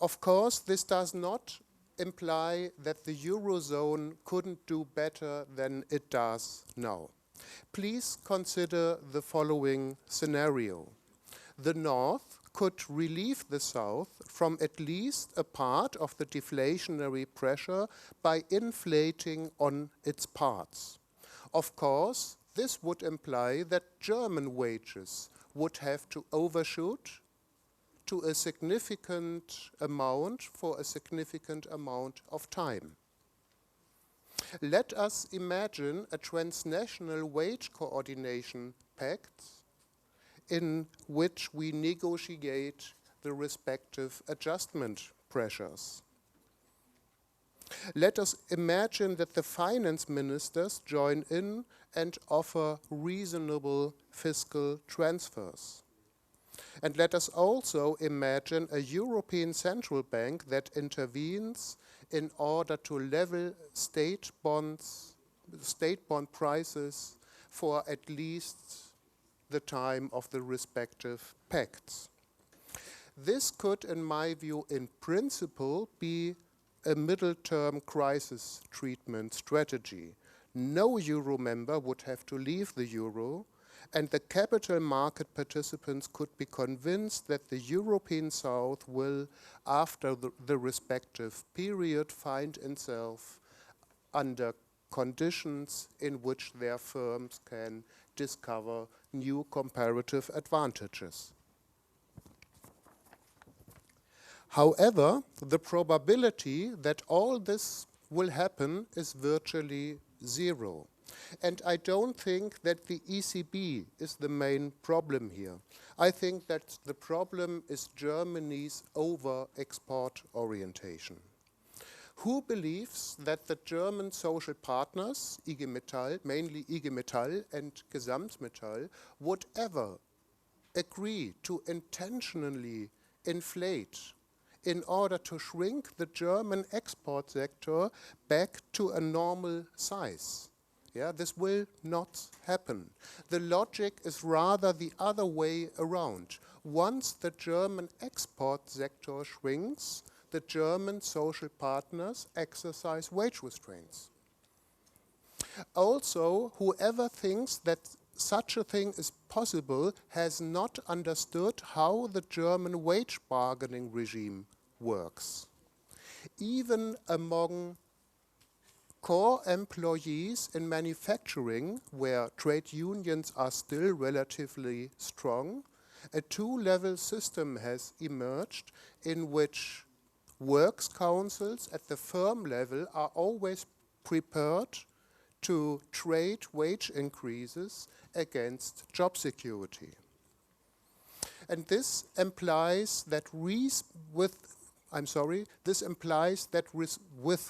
Of course, this does not imply that the Eurozone couldn't do better than it does now. Please consider the following scenario. The North could relieve the South from at least a part of the deflationary pressure by inflating on its parts. Of course, this would imply that German wages would have to overshoot to a significant amount for a significant amount of time. Let us imagine a transnational wage coordination pact in which we negotiate the respective adjustment pressures. Let us imagine that the finance ministers join in and offer reasonable fiscal transfers. And let us also imagine a European Central Bank that intervenes in order to level state bond prices for at least the time of the respective pacts. This could, in my view, in principle, be a middle-term crisis treatment strategy, no euro member would have to leave the euro, and the capital market participants could be convinced that the European South will, after the respective period, find itself under conditions in which their firms can discover new comparative advantages. However, the probability that all this will happen is virtually zero. And I don't think that the ECB is the main problem here. I think that the problem is Germany's over-export orientation. Who believes that the German social partners, IG Metall, mainly IG Metall and Gesamtmetall, would ever agree to intentionally inflate in order to shrink the German export sector back to a normal size? Yeah, this will not happen. The logic is rather the other way around. Once the German export sector shrinks, the German social partners exercise wage restraints. Also, whoever thinks that such a thing is possible has not understood how the German wage bargaining regime works. Even among core employees in manufacturing, where trade unions are still relatively strong, a two-level system has emerged in which works councils at the firm level are always prepared to trade wage increases against job security. And this implies that with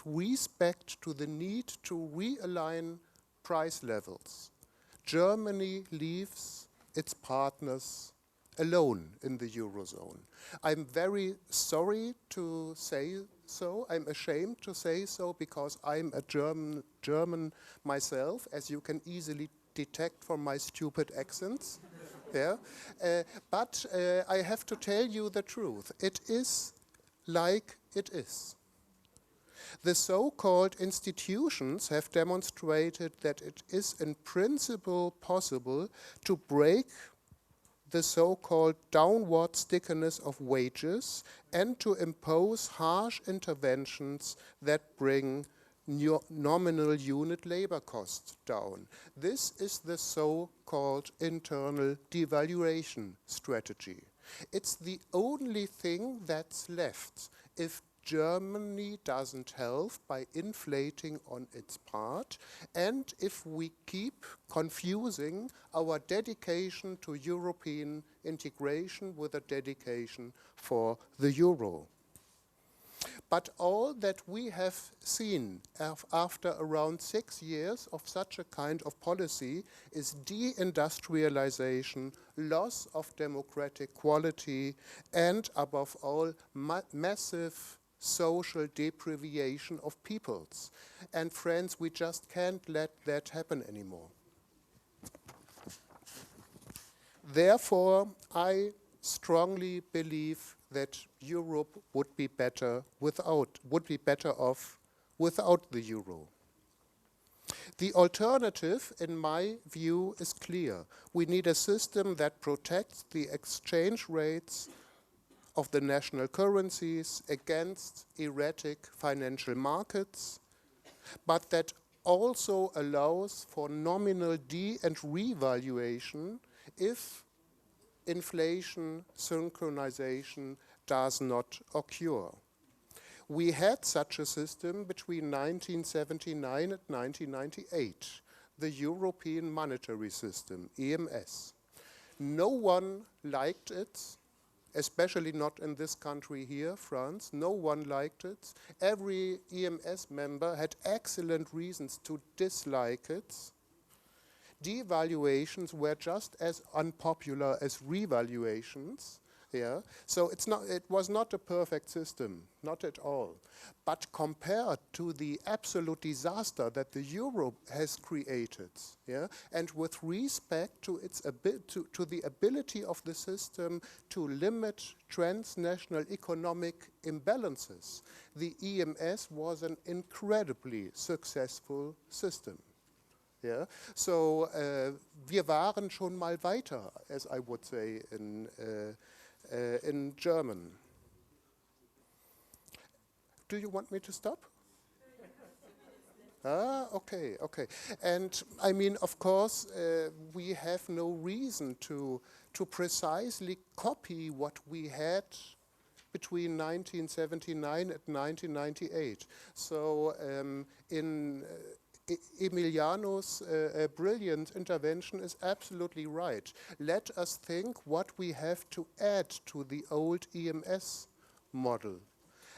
respect to the need to realign price levels, Germany leaves its partners alone in the Eurozone. I'm very sorry to say so. I'm ashamed to say so because I'm a German myself, as you can easily detect from my stupid accents. Yeah. But I have to tell you the truth. It is like it is. The so-called institutions have demonstrated that it is in principle possible to break the so-called downward stickiness of wages and to impose harsh interventions that bring nominal unit labor costs down. This is the so-called internal devaluation strategy. It's the only thing that's left if Germany doesn't help by inflating on its part, and if we keep confusing our dedication to European integration with a dedication for the euro. But all that we have seen after around 6 years of such a kind of policy is deindustrialization, loss of democratic quality, and above all, massive social deprivation of peoples. And friends, we just can't let that happen anymore. Therefore, I strongly believe that Europe would be better off without the euro. The alternative, in my view, is clear. We need a system that protects the exchange rates of the national currencies against erratic financial markets, but that also allows for nominal de- and revaluation if inflation synchronization does not occur. We had such a system between 1979 and 1998, the European Monetary System, EMS. No one liked it, especially not in this country here, France. No one liked it. Every EMS member had excellent reasons to dislike it. Devaluations were just as unpopular as revaluations, Yeah, so it was not a perfect system, not at all. But compared to the absolute disaster that the euro has created, yeah, and with respect to its to the ability of the system to limit transnational economic imbalances, the EMS was an incredibly successful system. Yeah, so wir waren schon mal weiter, as I would say in German. Do you want me to stop? Okay, okay. And I mean, of course, we have no reason to precisely copy what we had between 1979 and 1998. So Emiliano's brilliant intervention is absolutely right. Let us think what we have to add to the old EMS model.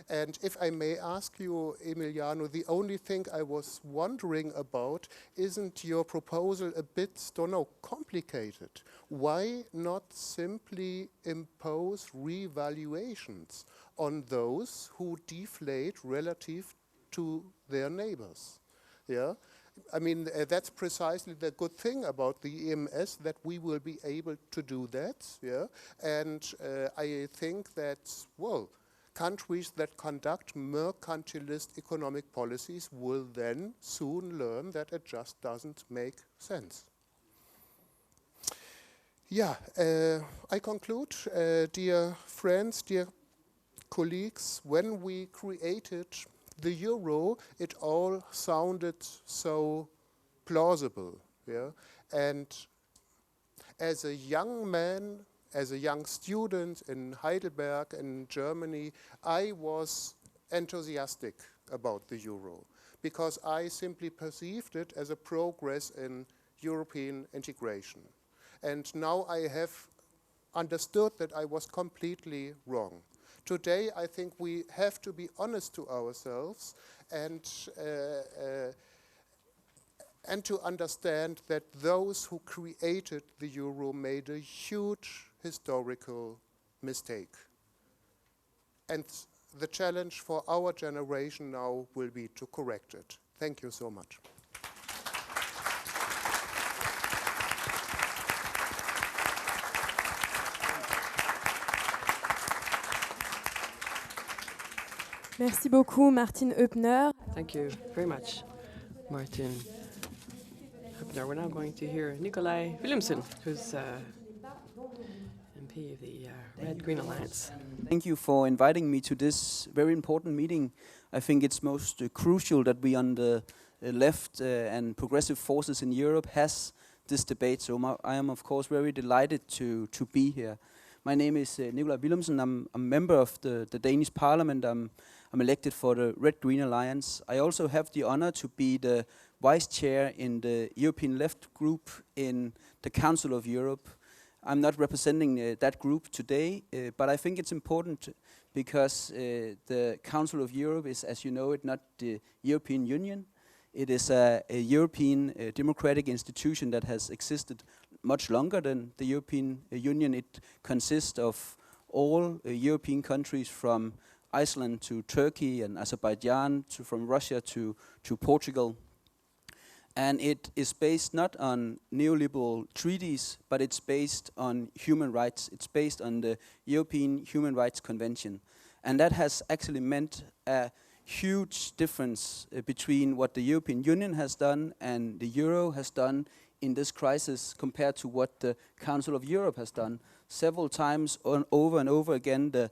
And if I may ask you, Emiliano, the only thing I was wondering about, isn't your proposal a bit, don't know, complicated? Why not simply impose revaluations on those who deflate relative to their neighbors? Yeah, I mean, that's precisely the good thing about the EMS, that we will be able to do that. Yeah, and I think that, well, countries that conduct mercantilist economic policies will then soon learn that it just doesn't make sense. Yeah, I conclude, dear friends, dear colleagues, when we created the euro, it all sounded so plausible, yeah? And as a young man, as a young student in Heidelberg in Germany, I was enthusiastic about the euro because I simply perceived it as a progress in European integration. And now I have understood that I was completely wrong. Today, I think we have to be honest to ourselves and to understand that those who created the euro made a huge historical mistake. And the challenge for our generation now will be to correct it. Thank you so much. Merci beaucoup, Martin Höpner. Thank you very much, Martin Höpner. We're now going to hear Nikolaj Villumsen, who's MP of the Red-Green Alliance. Thank you for inviting me to this very important meeting. I think it's most crucial that we on the left and progressive forces in Europe has this debate. So I am, of course, very delighted to be here. My name is Nikolaj Villumsen. I'm a member of the Danish Parliament. I'm elected for the Red-Green Alliance. I also have the honor to be the vice chair in the European Left Group in the Council of Europe. I'm not representing that group today, but I think it's important because the Council of Europe is, as you know it, not the European Union. It is a European democratic institution that has existed much longer than the European Union. It consists of all European countries from Iceland to Turkey and Azerbaijan, from Russia to Portugal. And it is based not on neoliberal treaties, but it's based on human rights. It's based on the European Human Rights Convention. And that has actually meant a huge difference between what the European Union has done and the euro has done in this crisis compared to what the Council of Europe has done. Several times over and over again, the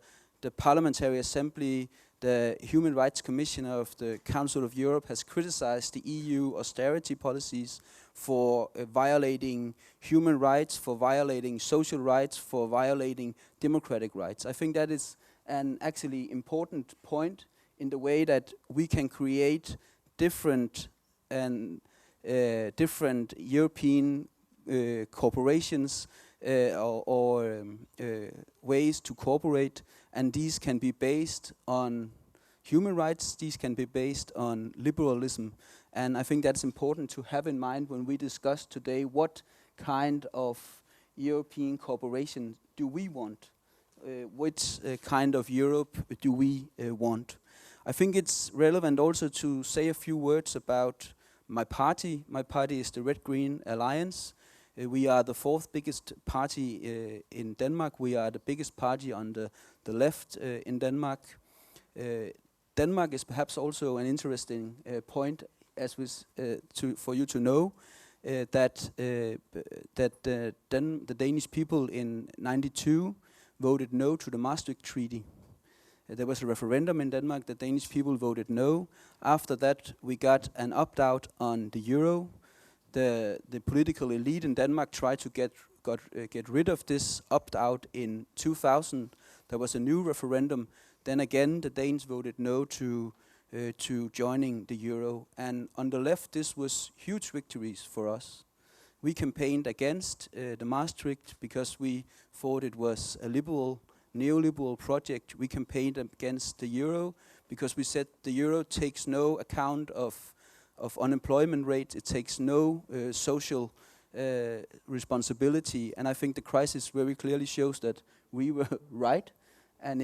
Parliamentary Assembly, the Human Rights Commissioner of the Council of Europe has criticized the EU austerity policies for violating human rights, for violating social rights, for violating democratic rights. I think that is an actually important point in the way that we can create different European corporations or ways to cooperate, and these can be based on human rights, these can be based on liberalism, and I think that's important to have in mind when we discuss today what kind of European cooperation do we want. which kind of Europe do we want. I think it's relevant also to say a few words about my party. My party is the Red-Green Alliance. We are the fourth biggest party in Denmark. We are the biggest party on the left in Denmark. Denmark is perhaps also an interesting point, as for you to know, that the Danish people in '92 voted no to the Maastricht Treaty. There was a referendum in Denmark. The Danish people voted no. After that, we got an opt-out on the euro. The political elite in Denmark tried to get rid of this opt-out in 2000. There was a new referendum. Then again, the Danes voted no to joining the euro. And on the left, this was huge victories for us. We campaigned against the Maastricht because we thought it was a neoliberal project. We campaigned against the euro because we said the euro takes no account of unemployment rate. It takes no social responsibility. And I think the crisis very clearly shows that we were right, and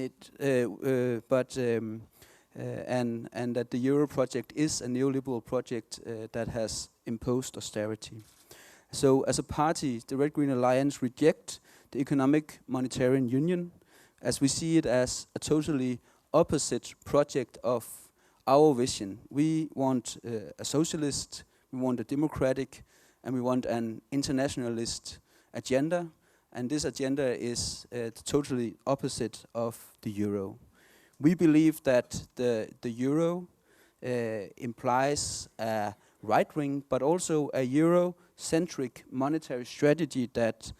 and that the euro project is a neoliberal project that has imposed austerity. So as a party, the Red-Green Alliance reject the economic monetary union, as we see it as a totally opposite project of our vision. We want a socialist, we want a democratic, and we want an internationalist agenda. And this agenda is totally opposite of the euro. We believe that the euro implies a right wing, but also a euro-centric monetary strategy that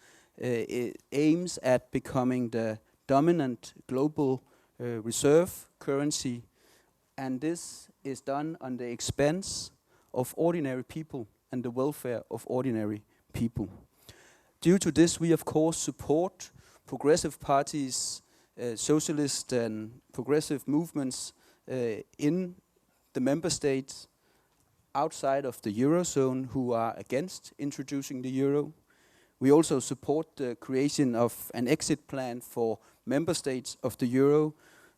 aims at becoming the dominant global reserve currency, and this is done on the expense of ordinary people and the welfare of ordinary people. Due to this, we of course support progressive parties, socialist and progressive movements in the member states outside of the Eurozone who are against introducing the euro. We also support the creation of an exit plan for member states of the euro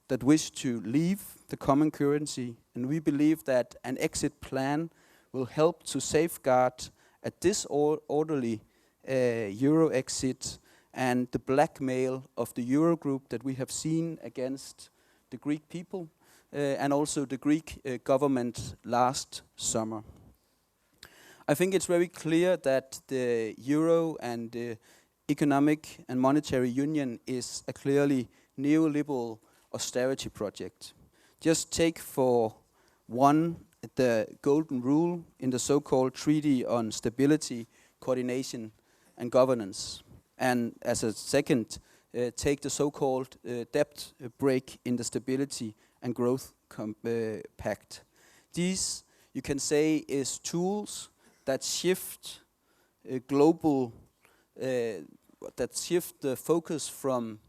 that wish to leave the common currency, and we believe that an exit plan will help to safeguard a disorderly euro exit and the blackmail of the Eurogroup that we have seen against the Greek people and also the Greek government last summer. I think it's very clear that the euro and the economic and monetary union is a clearly neoliberal austerity project. Just take for one the golden rule in the so-called Treaty on Stability, Coordination and Governance. And as a second, take the so-called debt break in the Stability and Growth Pact. These, you can say, is tools that shift that shift the focus from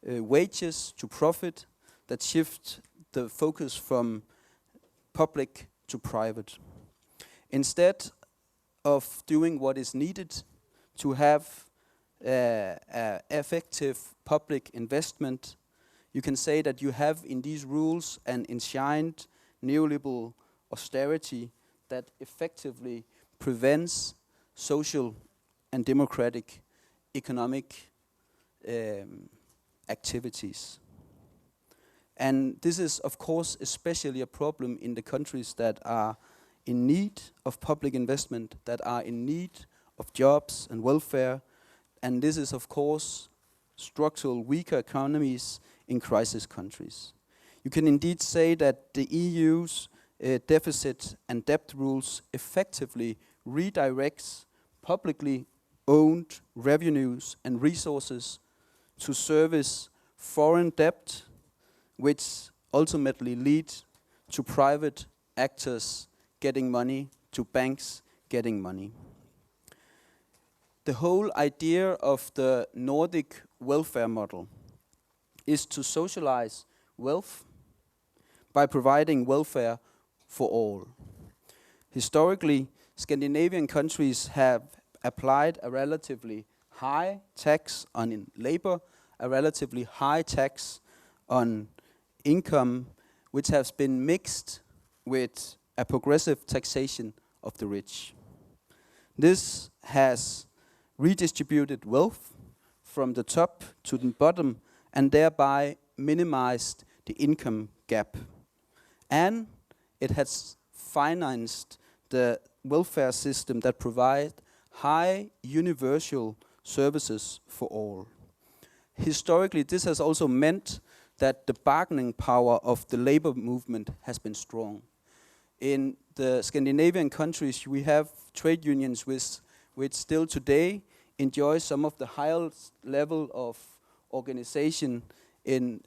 wages to profit, that shift the focus from public to private. Instead of doing what is needed to have effective public investment, you can say that you have in these rules an enshrined neoliberal austerity that effectively prevents social and democratic economic activities. And this is, of course, especially a problem in the countries that are in need of public investment, that are in need of jobs and welfare. And this is, of course, structural weaker economies in crisis countries. You can indeed say that the EU's deficit and debt rules effectively redirects publicly owned revenues and resources to service foreign debt, which ultimately leads to private actors getting money, to banks getting money. The whole idea of the Nordic welfare model is to socialize wealth by providing welfare for all. Historically, Scandinavian countries have applied a relatively high tax on labor a relatively high tax on income, which has been mixed with a progressive taxation of the rich. This has redistributed wealth from the top to the bottom and thereby minimized the income gap. And it has financed the welfare system that provide high universal services for all. Historically, this has also meant that the bargaining power of the labor movement has been strong. In the Scandinavian countries, we have trade unions which still today enjoy some of the highest level of organization in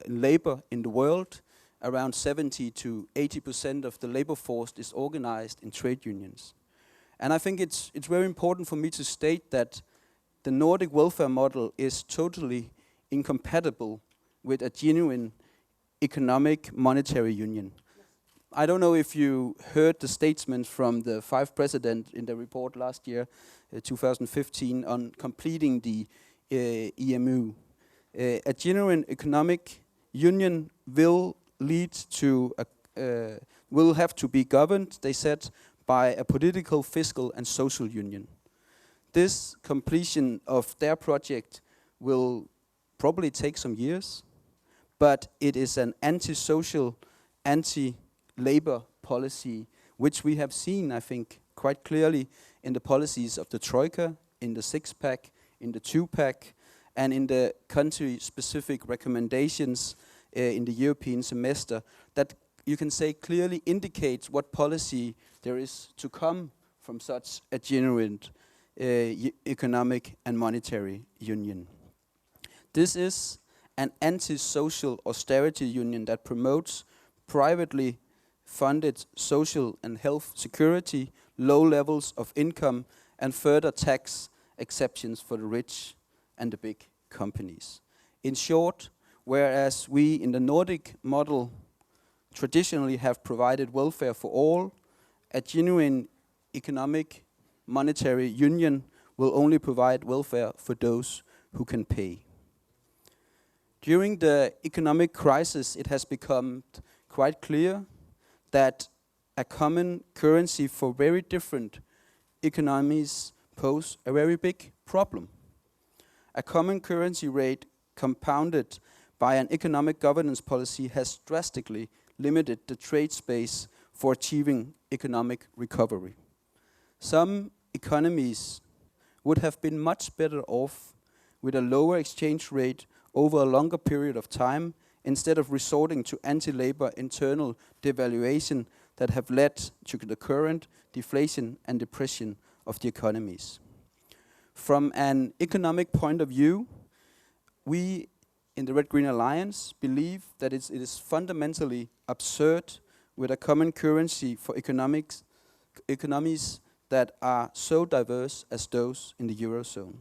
labor in the world. Around 70 to 80% of the labor force is organized in trade unions. And I think it's very important for me to state that the Nordic welfare model is totally incompatible with a genuine economic monetary union. I don't know if you heard the statements from the 5 presidents in the report last year, 2015, on completing the EMU. A genuine economic union will have to be governed, they said, by a political, fiscal and social union. This completion of their project will probably take some years, but it is an anti-social, anti-labor policy, which we have seen, I think, quite clearly in the policies of the Troika, in the six-pack, in the two-pack, and in the country-specific recommendations in the European semester, that you can say clearly indicates what policy there is to come from such a genuine economic and monetary union. This is an anti-social austerity union that promotes privately funded social and health security, low levels of income, and further tax exceptions for the rich and the big companies. In short, whereas we in the Nordic model traditionally have provided welfare for all, a genuine economic monetary union will only provide welfare for those who can pay. During the economic crisis, it has become quite clear that a common currency for very different economies pose a very big problem. A common currency rate compounded by an economic governance policy has drastically limited the trade space for achieving economic recovery. Some economies would have been much better off with a lower exchange rate over a longer period of time instead of resorting to anti-labor internal devaluation that have led to the current deflation and depression of the economies. From an economic point of view, we in the Red Green Alliance believe that it is fundamentally absurd with a common currency for economies that are so diverse as those in the Eurozone.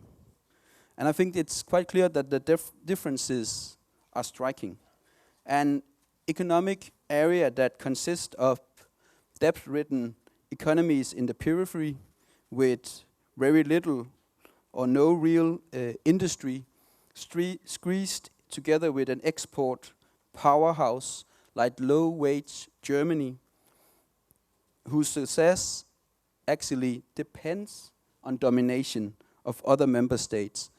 And I think it's quite clear that the differences are striking. An economic area that consists of debt-ridden economies in the periphery with very little or no real industry squeezed together with an export powerhouse like low-wage Germany, whose success actually depends on domination of other member states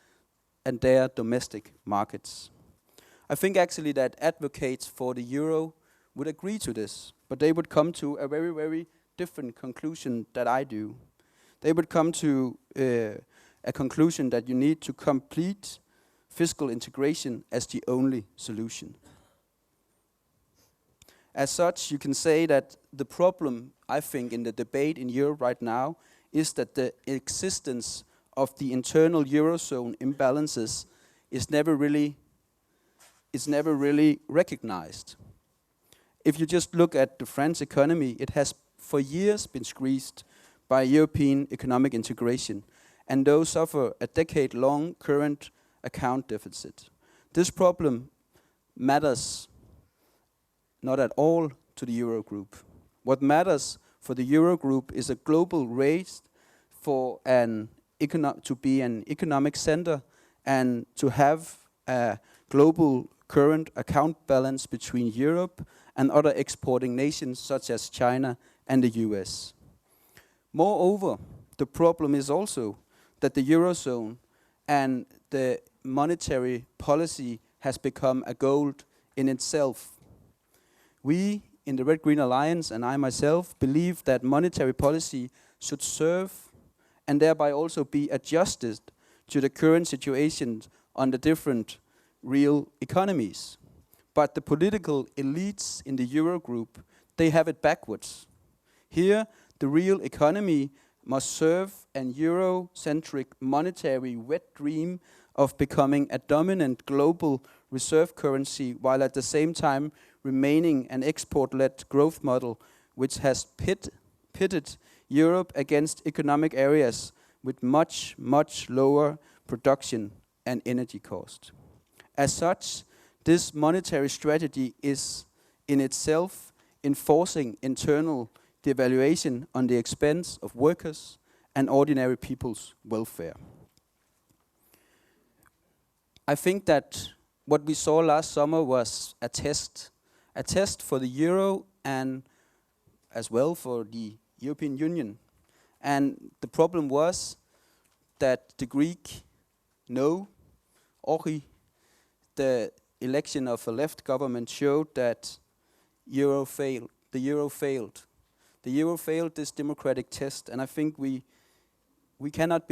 and their domestic markets. I think actually that advocates for the euro would agree to this, but they would come to a very, very different conclusion that I do. They would come to a conclusion that you need to complete fiscal integration as the only solution. As such, you can say that the problem, I think, in the debate in Europe right now is that the existence of the internal Eurozone imbalances is never really recognized. If you just look at the French economy, it has for years been squeezed by European economic integration, and those suffer a decade-long current account deficit. This problem matters not at all to the Eurogroup. What matters for the Eurogroup is a global race for to be an economic center and to have a global current account balance between Europe and other exporting nations such as China and the US. Moreover, the problem is also that the Eurozone and the monetary policy has become a goal in itself. We in the Red Green Alliance and I myself believe that monetary policy should serve and thereby also be adjusted to the current situation on the different real economies. But the political elites in the Eurogroup, they have it backwards. Here, the real economy must serve an Euro-centric monetary wet dream of becoming a dominant global reserve currency, while at the same time remaining an export-led growth model which has pitted Europe against economic areas with much, much lower production and energy cost. As such, this monetary strategy is in itself enforcing internal devaluation on the expense of workers and ordinary people's welfare. I think that what we saw last summer was a test for the euro and as well for the European Union. And the problem was that the Greek no, the election of a left government showed that the euro failed. The euro failed this democratic test, and I think we cannot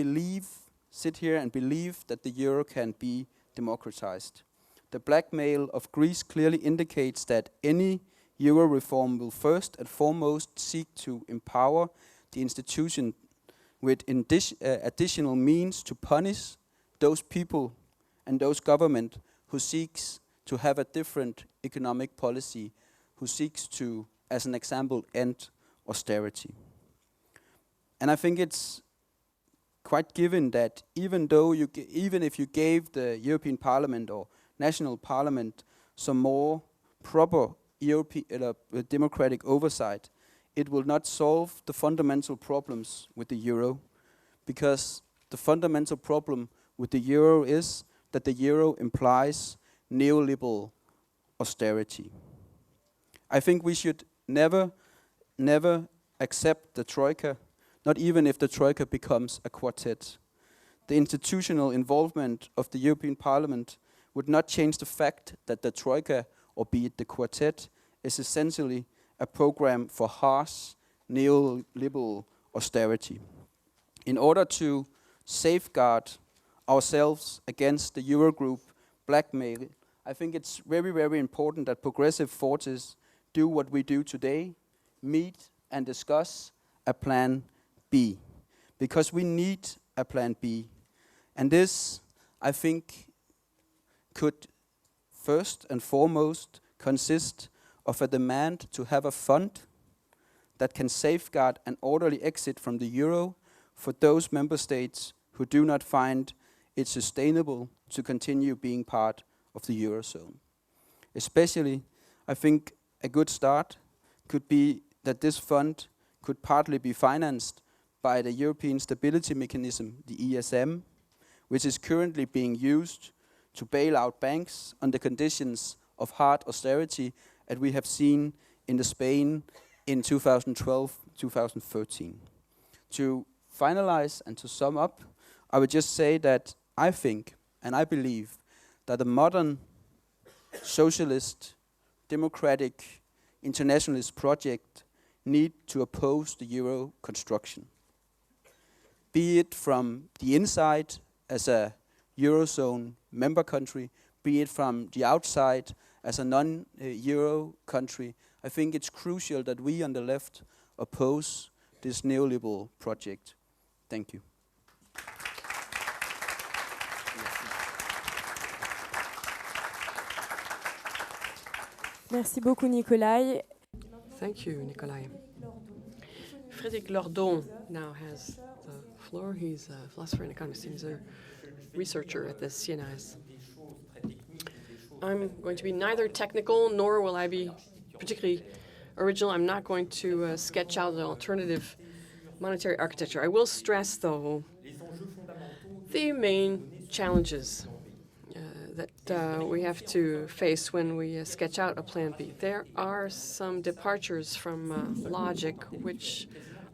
sit here and believe that the euro can be democratized. The blackmail of Greece clearly indicates that any euro reform will first and foremost seek to empower the institution with additional means to punish those people and those government who seeks to have a different economic policy, who seeks to, as an example, end austerity. And I think it's quite given that even if you gave the European Parliament or national parliament some more proper democratic oversight, it will not solve the fundamental problems with the euro, because the fundamental problem with the euro is that the euro implies neoliberal austerity. I think we should never accept the Troika, not even if the Troika becomes a quartet. The institutional involvement of the European Parliament would not change the fact that the Troika, or be it the quartet, is essentially a program for harsh neoliberal austerity. In order to safeguard ourselves against the Eurogroup blackmail, I think it's very, very important that progressive forces do what we do today, meet and discuss a plan B, because we need a plan B. And this, I think, could first and foremost consist of a demand to have a fund that can safeguard an orderly exit from the euro for those member states who do not find it sustainable to continue being part of the eurozone. Especially, I think a good start could be that this fund could partly be financed by the European Stability Mechanism, the ESM, which is currently being used to bail out banks on the conditions of hard austerity that we have seen in Spain in 2012-2013. To finalize and to sum up, I would just say that I think and I believe that a modern socialist, democratic, internationalist project need to oppose the euro construction. Be it from the inside as a eurozone member country, be it from the outside as a non-euro country, I think it's crucial that we on the left oppose this neoliberal project. Thank you. Merci beaucoup, Nikolaj. Thank you, Nikolaj. Frédéric Lordon now has the floor. He's a philosopher and economist. He's a researcher at the CNRS. I'm going to be neither technical nor will I be particularly original. I'm not going to sketch out an alternative monetary architecture. I will stress, though, the main challenges that we have to face when we sketch out a plan B. There are some departures from logic which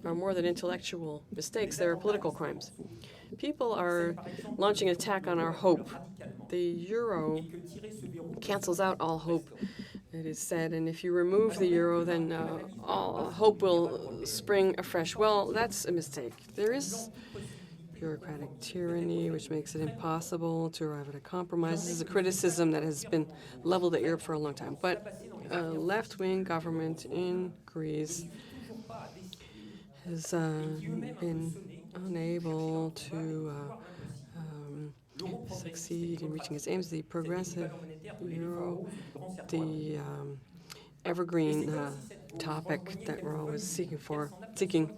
are more than intellectual mistakes. They are political crimes. People are launching an attack on our hope. The euro cancels out all hope, it is said, and if you remove the euro, then all hope will spring afresh. Well, that's a mistake. There is bureaucratic tyranny, which makes it impossible to arrive at a compromise. This is a criticism that has been leveled at Europe for a long time. But a left-wing government in Greece has been unable to succeed in reaching its aims. The progressive euro, the evergreen topic that we're always seeking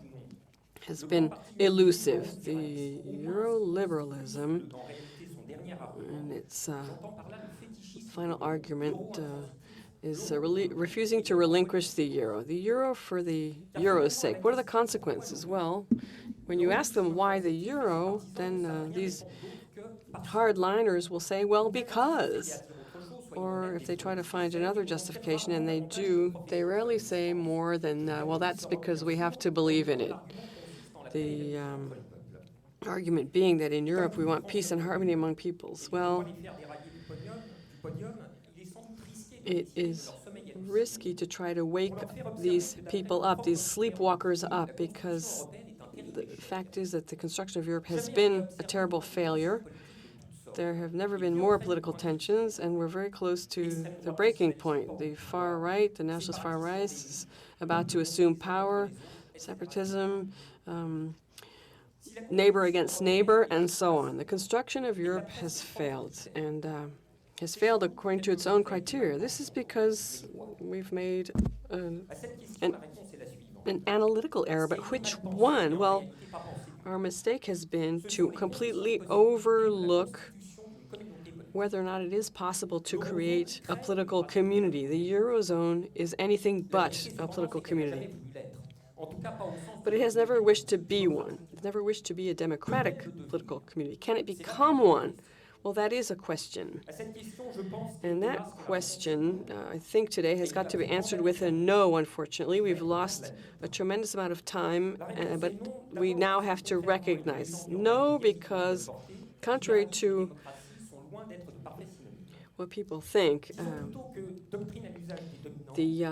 has been elusive. The Euro-liberalism and its final argument is refusing to relinquish the euro for the euro's sake. What are the consequences? Well, when you ask them why the euro, then these hardliners will say, well, because. Or if they try to find another justification, and they do, they rarely say more than, well, that's because we have to believe in it. The argument being that in Europe we want peace and harmony among peoples. Well, it is risky to try to wake these people up, these sleepwalkers up, because the fact is that the construction of Europe has been a terrible failure. There have never been more political tensions, and we're very close to the breaking point. The far right, the nationalist far right, is about to assume power, separatism, neighbor against neighbor, and so on. The construction of Europe has failed, and has failed according to its own criteria. This is because we've made an analytical error, but which one? Well, our mistake has been to completely overlook whether or not it is possible to create a political community. The Eurozone is anything but a political community. But it has never wished to be one. It's never wished to be a democratic political community. Can it become one? Well, that is a question. And that question, I think today, has got to be answered with a no, unfortunately. We've lost a tremendous amount of time, but we now have to recognize no, because contrary to what people think, the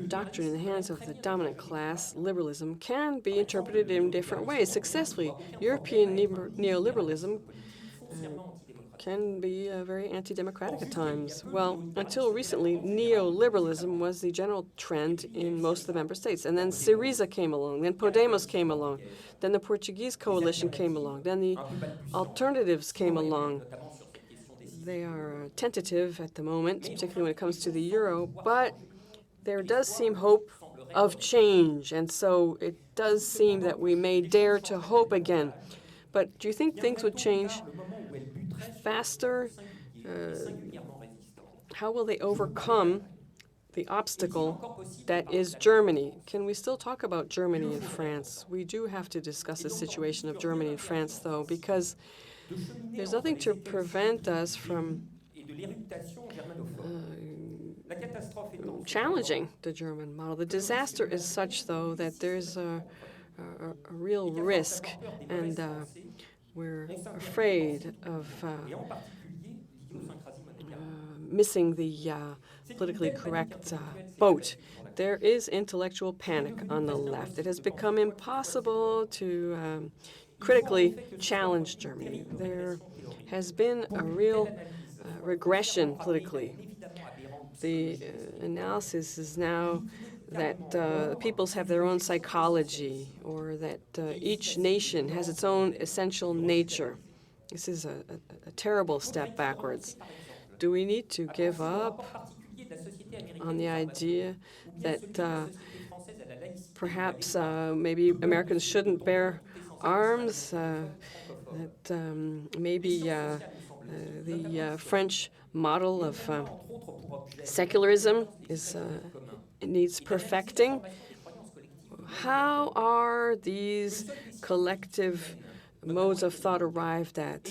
doctrine in the hands of the dominant class, liberalism, can be interpreted in different ways successfully. European neoliberalism can be very anti-democratic at times. Well, until recently, neoliberalism was the general trend in most of the member states. And then Syriza came along, then Podemos came along, then the Portuguese coalition came along, then the alternatives came along. They are tentative at the moment, particularly when it comes to the euro, but there does seem hope of change, and so it does seem that we may dare to hope again. But do you think things would change faster? How will they overcome the obstacle that is Germany? Can we still talk about Germany and France? We do have to discuss the situation of Germany and France, though, because there's nothing to prevent us from challenging the German model. The disaster is such, though, that there's a real risk, and we're afraid of missing the politically correct boat. There is intellectual panic on the left. It has become impossible to critically challenge Germany. There has been a real regression politically. The analysis is now that peoples have their own psychology, or that each nation has its own essential nature. This is a terrible step backwards. Do we need to give up on the idea that perhaps maybe Americans shouldn't bear arms, that maybe the French model of secularism needs perfecting? How are these collective modes of thought arrived at?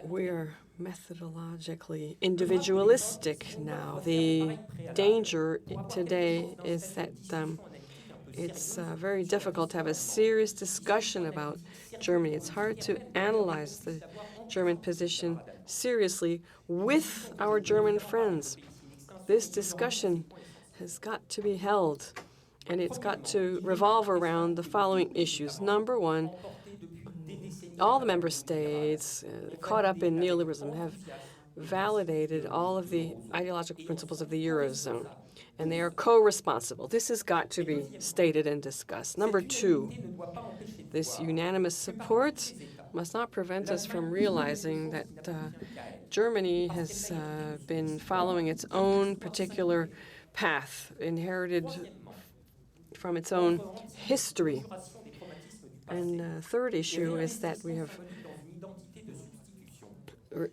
We are methodologically individualistic now. The danger today is that it's very difficult to have a serious discussion about Germany. It's hard to analyze the German position seriously with our German friends. This discussion has got to be held, and it's got to revolve around the following issues. Number one, all the member states caught up in neoliberalism have validated all of the ideological principles of the Eurozone, and they are co-responsible. This has got to be stated and discussed. Number two, this unanimous support must not prevent us from realizing that Germany has been following its own particular path, inherited from its own history. And the third issue is that we have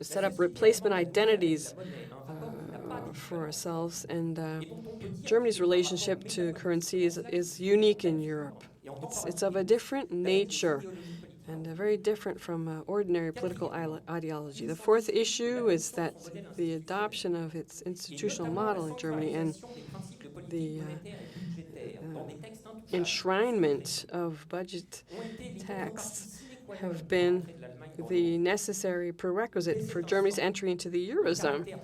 set up replacement identities for ourselves, and Germany's relationship to currency is unique in Europe. It's of a different nature and very different from ordinary political ideology. The fourth issue is that the adoption of its institutional model in Germany and the enshrinement of budget texts have been the necessary prerequisite for Germany's entry into the Eurozone.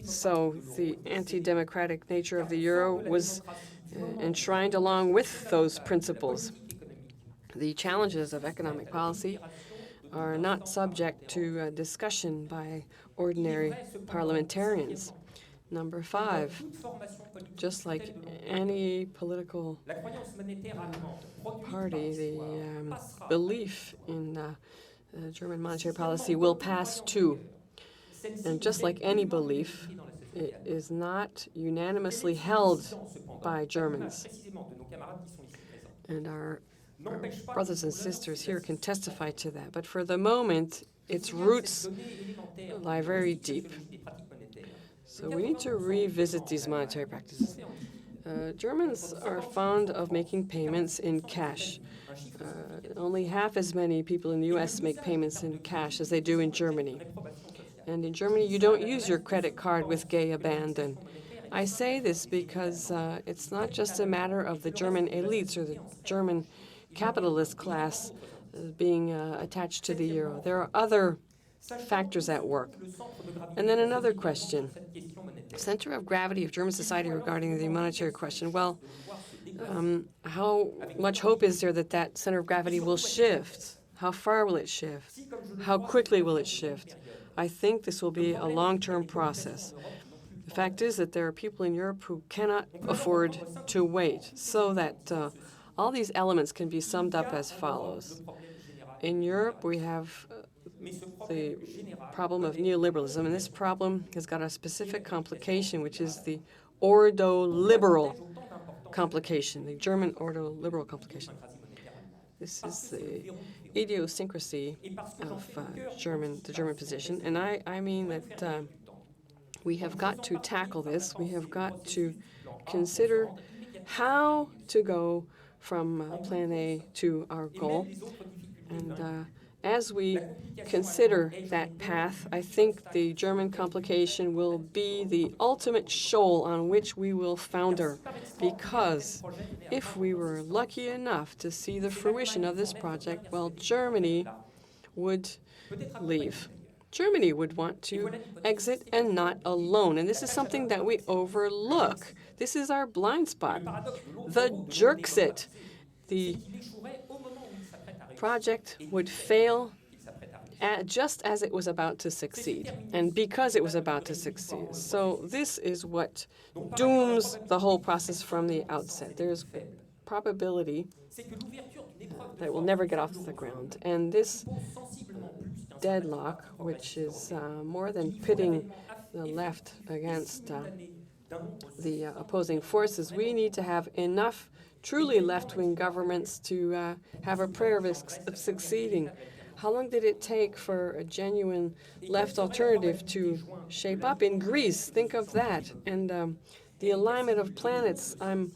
So the anti-democratic nature of the Euro was enshrined along with those principles. The challenges of economic policy are not subject to discussion by ordinary parliamentarians. Number five, just like any political party, the belief in German monetary policy will pass too. And just like any belief, it is not unanimously held by Germans. And our brothers and sisters here can testify to that. But for the moment, its roots lie very deep. So we need to revisit these monetary practices. Germans are fond of making payments in cash. Only half as many people in the US make payments in cash as they do in Germany. And in Germany, you don't use your credit card with gay abandon. I say this because it's not just a matter of the German elites or the German capitalist class being attached to the euro. There are other factors at work. And then another question. Center of gravity of German society regarding the monetary question. Well, how much hope is there that that center of gravity will shift? How far will it shift? How quickly will it shift? I think this will be a long-term process. The fact is that there are people in Europe who cannot afford to wait, so that all these elements can be summed up as follows. In Europe, we have the problem of neoliberalism, and this problem has got a specific complication, which is the ordo-liberal complication, the German ordo-liberal complication. This is the idiosyncrasy of the German position, and I mean that we have got to tackle this. We have got to consider how to go from plan A to our goal, and as we consider that path, I think the German complication will be the ultimate shoal on which we will founder, because if we were lucky enough to see the fruition of this project, well, Germany would leave. Germany would want to exit, and not alone. And this is something that we overlook. This is our blind spot. The Jerksit. The project would fail just as it was about to succeed, and because it was about to succeed. So this is what dooms the whole process from the outset. There's probability that it will never get off the ground. And this deadlock, which is more than pitting the left against the opposing forces, we need to have enough truly left-wing governments to have a prayer of succeeding. How long did it take for a genuine left alternative to shape up in Greece? Think of that. And the alignment of planets, I'm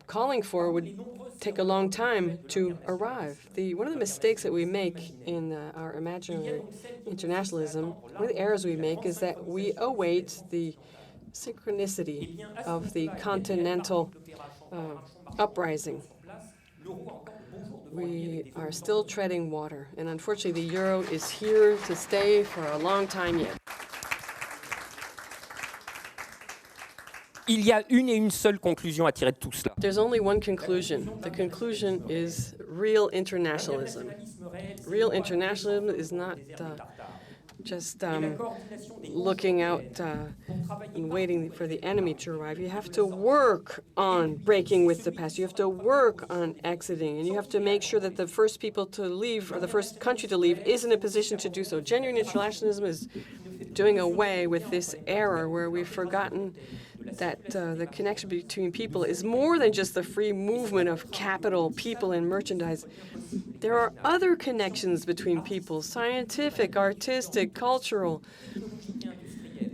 calling for would take a long time to arrive. One of the mistakes that we make in our imaginary internationalism, one of the errors we make is that we await the synchronicity of the continental uprising. We are still treading water, and unfortunately the euro is here to stay for a long time yet. Il y a une et une seule conclusion à tirer de tout cela. There's only one conclusion. The conclusion is real internationalism. Real internationalism is not just looking out and waiting for the enemy to arrive. You have to work on breaking with the past. You have to work on exiting, and you have to make sure that the first people to leave, or the first country to leave, is in a position to do so. Genuine internationalism is doing away with this error where we've forgotten that the connection between people is more than just the free movement of capital, people, and merchandise. There are other connections between people: scientific, artistic, cultural,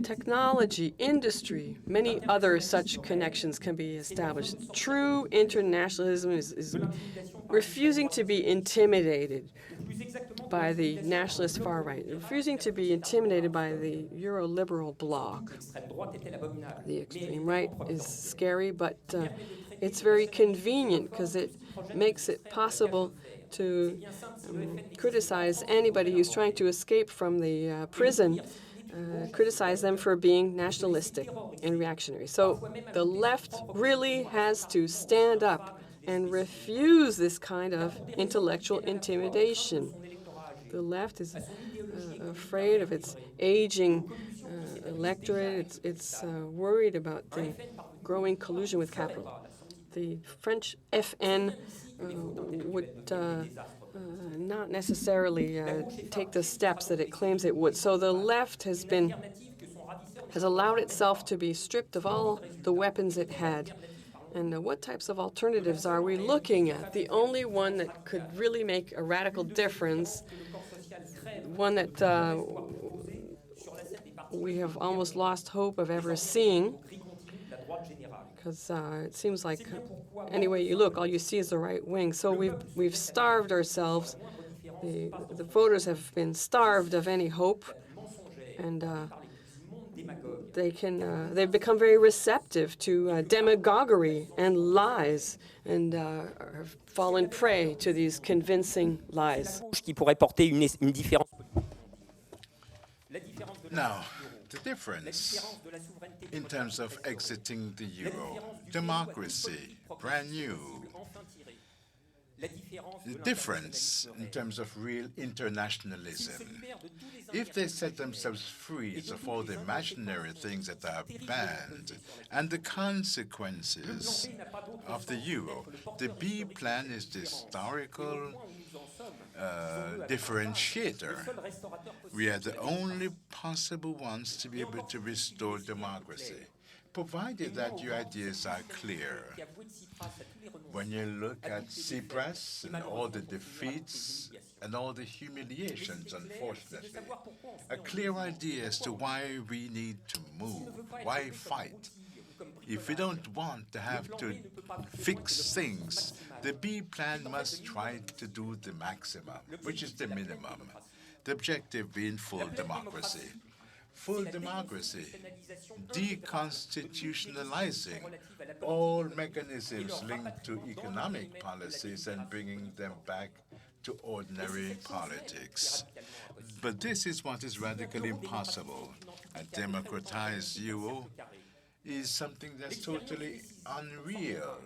technology, industry. Many other such connections can be established. True internationalism is refusing to be intimidated by the nationalist far right, refusing to be intimidated by the Euro-liberal bloc. The extreme right is scary, but it's very convenient because it makes it possible to criticize anybody who's trying to escape from the prison, criticize them for being nationalistic and reactionary. So the left really has to stand up and refuse this kind of intellectual intimidation. The left is afraid of its aging electorate. It's worried about the growing collusion with capital. The French FN would not necessarily take the steps that it claims it would. So the left has allowed itself to be stripped of all the weapons it had. And what types of alternatives are we looking at? The only one that could really make a radical difference, one that we have almost lost hope of ever seeing, because it seems like any way you look, all you see is the right wing. So we've starved ourselves. The voters have been starved of any hope, and they've become very receptive to demagoguery and lies, and have fallen prey to these convincing lies. Qui pourrait porter une différence. Now, the difference in terms of exiting the euro, democracy, brand new. The difference in terms of real internationalism. If they set themselves free of all the imaginary things that are banned and the consequences of the euro, the B plan is the historical differentiator. We are the only possible ones to be able to restore democracy, provided that your ideas are clear. When you look at Tsipras and all the defeats and all the humiliations, unfortunately, a clear idea as to why we need to move, why fight. If we don't want to have to fix things, the B plan must try to do the maximum, which is the minimum, the objective being full democracy. Full democracy, deconstitutionalizing all mechanisms linked to economic policies and bringing them back to ordinary politics. But this is what is radically impossible. A democratized euro is something that's totally unreal.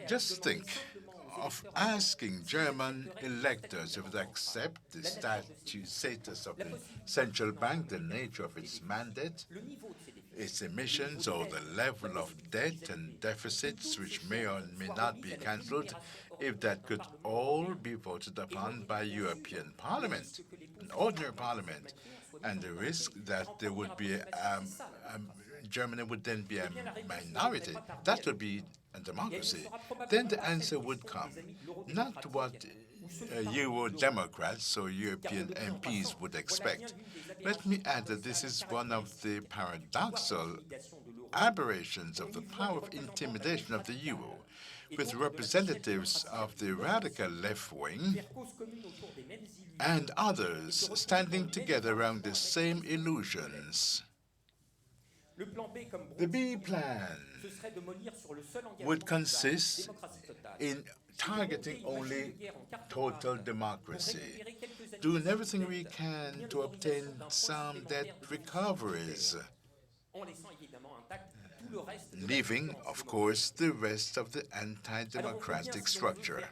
Just think of asking German electors if they accept the status of the central bank, the nature of its mandate, its emissions, or the level of debt and deficits, which may or may not be cancelled, if that could all be voted upon by European Parliament, an ordinary parliament, and the risk that there would be Germany would then be a minority. That would be a democracy. Then the answer would come, not what Euro Democrats or European MPs would expect. Let me add that this is one of the paradoxal aberrations of the power of intimidation of the euro, with representatives of the radical left wing and others standing together around the same illusions. The B plan would consist in targeting only total democracy, doing everything we can to obtain some debt recoveries, leaving, of course, the rest of the anti-democratic structure.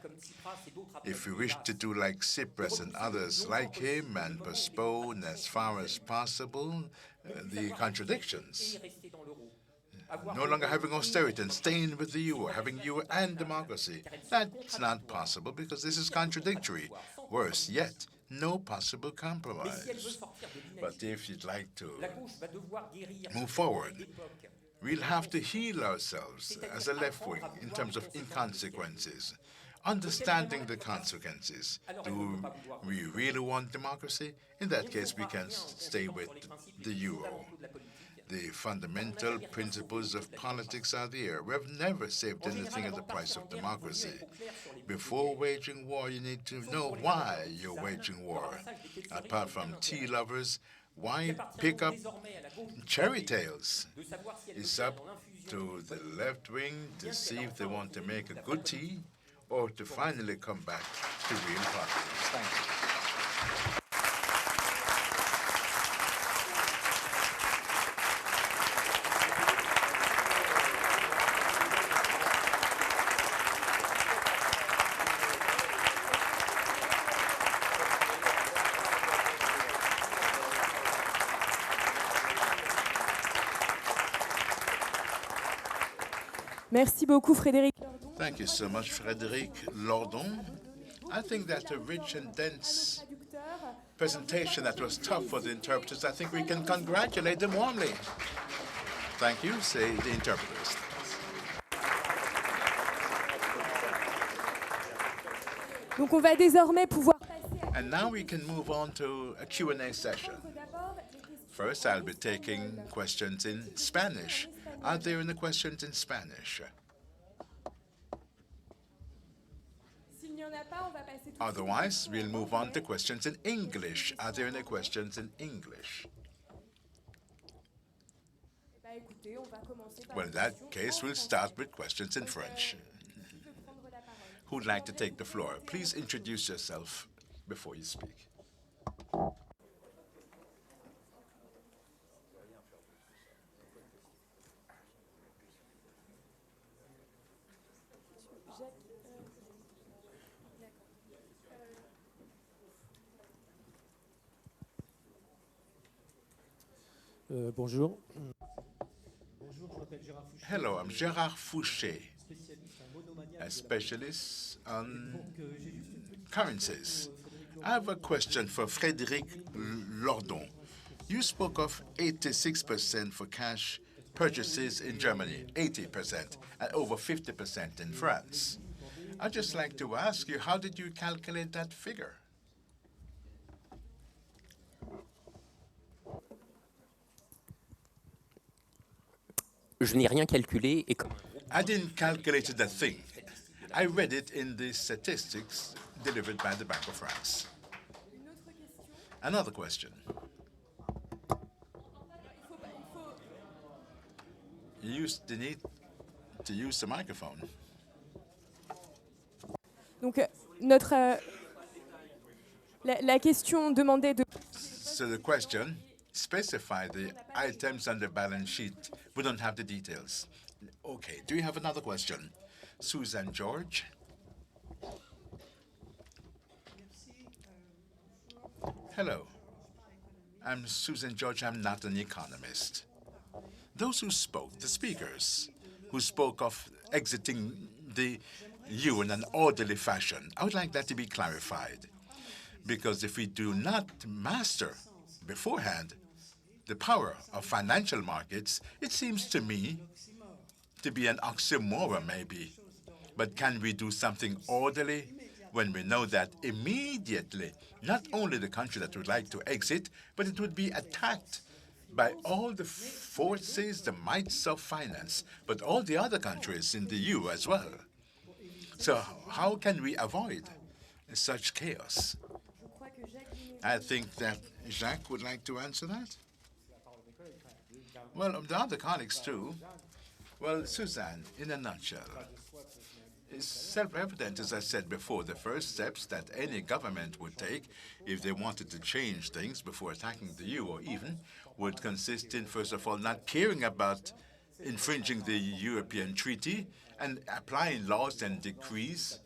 If we wish to do like Tsipras and others like him and postpone as far as possible the contradictions, no longer having austerity and staying with the euro, having euro and democracy, that's not possible because this is contradictory. Worse yet, no possible compromise. But if you'd like to move forward, we'll have to heal ourselves as a left wing in terms of inconsequences, understanding the consequences. Do we really want democracy? In that case, we can stay with the euro. The fundamental principles of politics are there. We have never saved anything at the price of democracy. Before waging war, you need to know why you're waging war. Apart from tea lovers, why pick up cherry tales? It's up to the left wing to see if they want to make a good tea or to finally come back to real politics. Thank you. Merci beaucoup, Frédéric Lordon. Thank you so much, Frédéric Lordon. I think that a rich and dense presentation that was tough for the interpreters. I think we can congratulate them warmly. Thank you, say the interpreters. Donc on va désormais pouvoir passer à... And now we can move on to a Q&A session. First, I'll be taking questions in Spanish. Are there any questions in Spanish? Otherwise, we'll move on to questions in English. Are there any questions in English? Well, in that case, we'll start with questions in French. Who'd like to take the floor? Please introduce yourself before you speak. Bonjour. Hello, I'm Gérard Fouché, a specialist on currencies. I have a question for Frédéric Lordon. You spoke of 86% for cash purchases in Germany, 80%, and over 50% in France. I'd just like to ask you, how did you calculate that figure? Je n'ai rien calculé et comme... I didn't calculate the thing. I read it in the statistics delivered by the Bank of France. Another question. You need to use the microphone. Donc la question demandait de... So the question, specify the items on the balance sheet. We don't have the details. Okay, do you have another question? Susan George. Hello. I'm Susan George. I'm not an economist. Those who spoke, the speakers, who spoke of exiting the EU in an orderly fashion, I would like that to be clarified. Because if we do not master beforehand the power of financial markets, it seems to me to be an oxymoron maybe. But can we do something orderly when we know that immediately, not only the country that would like to exit, but it would be attacked by all the forces, the mights of finance, but all the other countries in the EU as well. So how can we avoid such chaos? I think that Jacques would like to answer that. Well, the other colleagues too. Well, Suzanne, in a nutshell, it's self-evident, as I said before, the first steps that any government would take if they wanted to change things before attacking the EU or even would consist in, first of all, not caring about infringing the European Treaty and applying laws and decrees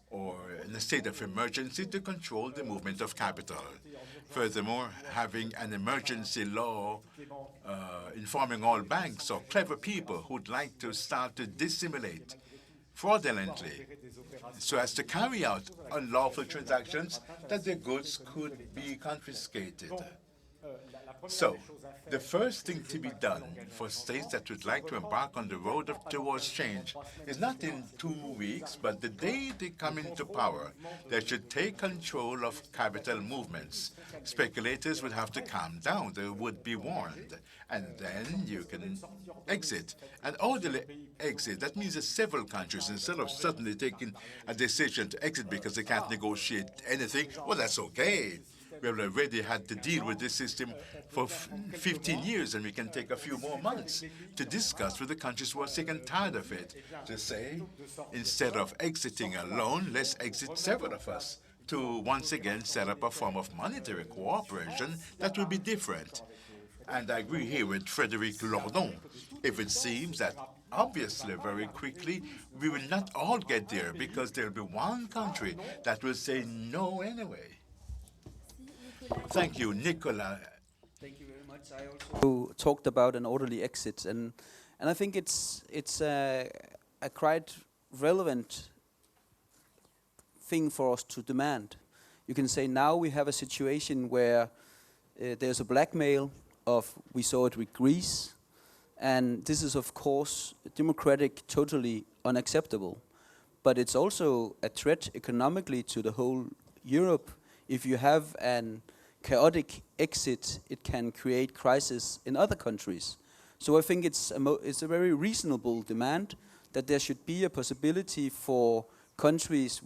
or in a state of emergency to control the movement of capital. Furthermore, having an emergency law informing all banks or clever people who'd like to start to dissimulate fraudulently so as to carry out unlawful transactions that their goods could be confiscated. So, the first thing to be done for states that would like to embark on the road towards change is not in 2 weeks, but the day they come into power, they should take control of capital movements. Speculators would have to calm down, they would be warned, and then you can exit. An orderly exit, that means that several countries, instead of suddenly taking a decision to exit because they can't negotiate anything, well, that's okay. We have already had to deal with this system for 15 years, and we can take a few more months to discuss with the countries who are sick and tired of it, to say, instead of exiting alone, let's exit several of us, to once again set up a form of monetary cooperation that will be different. And I agree here with Frédéric Lordon. If it seems that obviously very quickly we will not all get there because there will be one country that will say no anyway. Thank you, Nikolaj. Thank you very much. I also talked about an orderly exit, and I think it's a quite relevant thing for us to demand. You can say now we have a situation where there's a blackmail of, we saw it with Greece, and this is of course democratic, totally unacceptable. But it's also a threat economically to the whole Europe. If you have an chaotic exit, it can create crisis in other countries. So I think it's a very reasonable demand that there should be a possibility for countries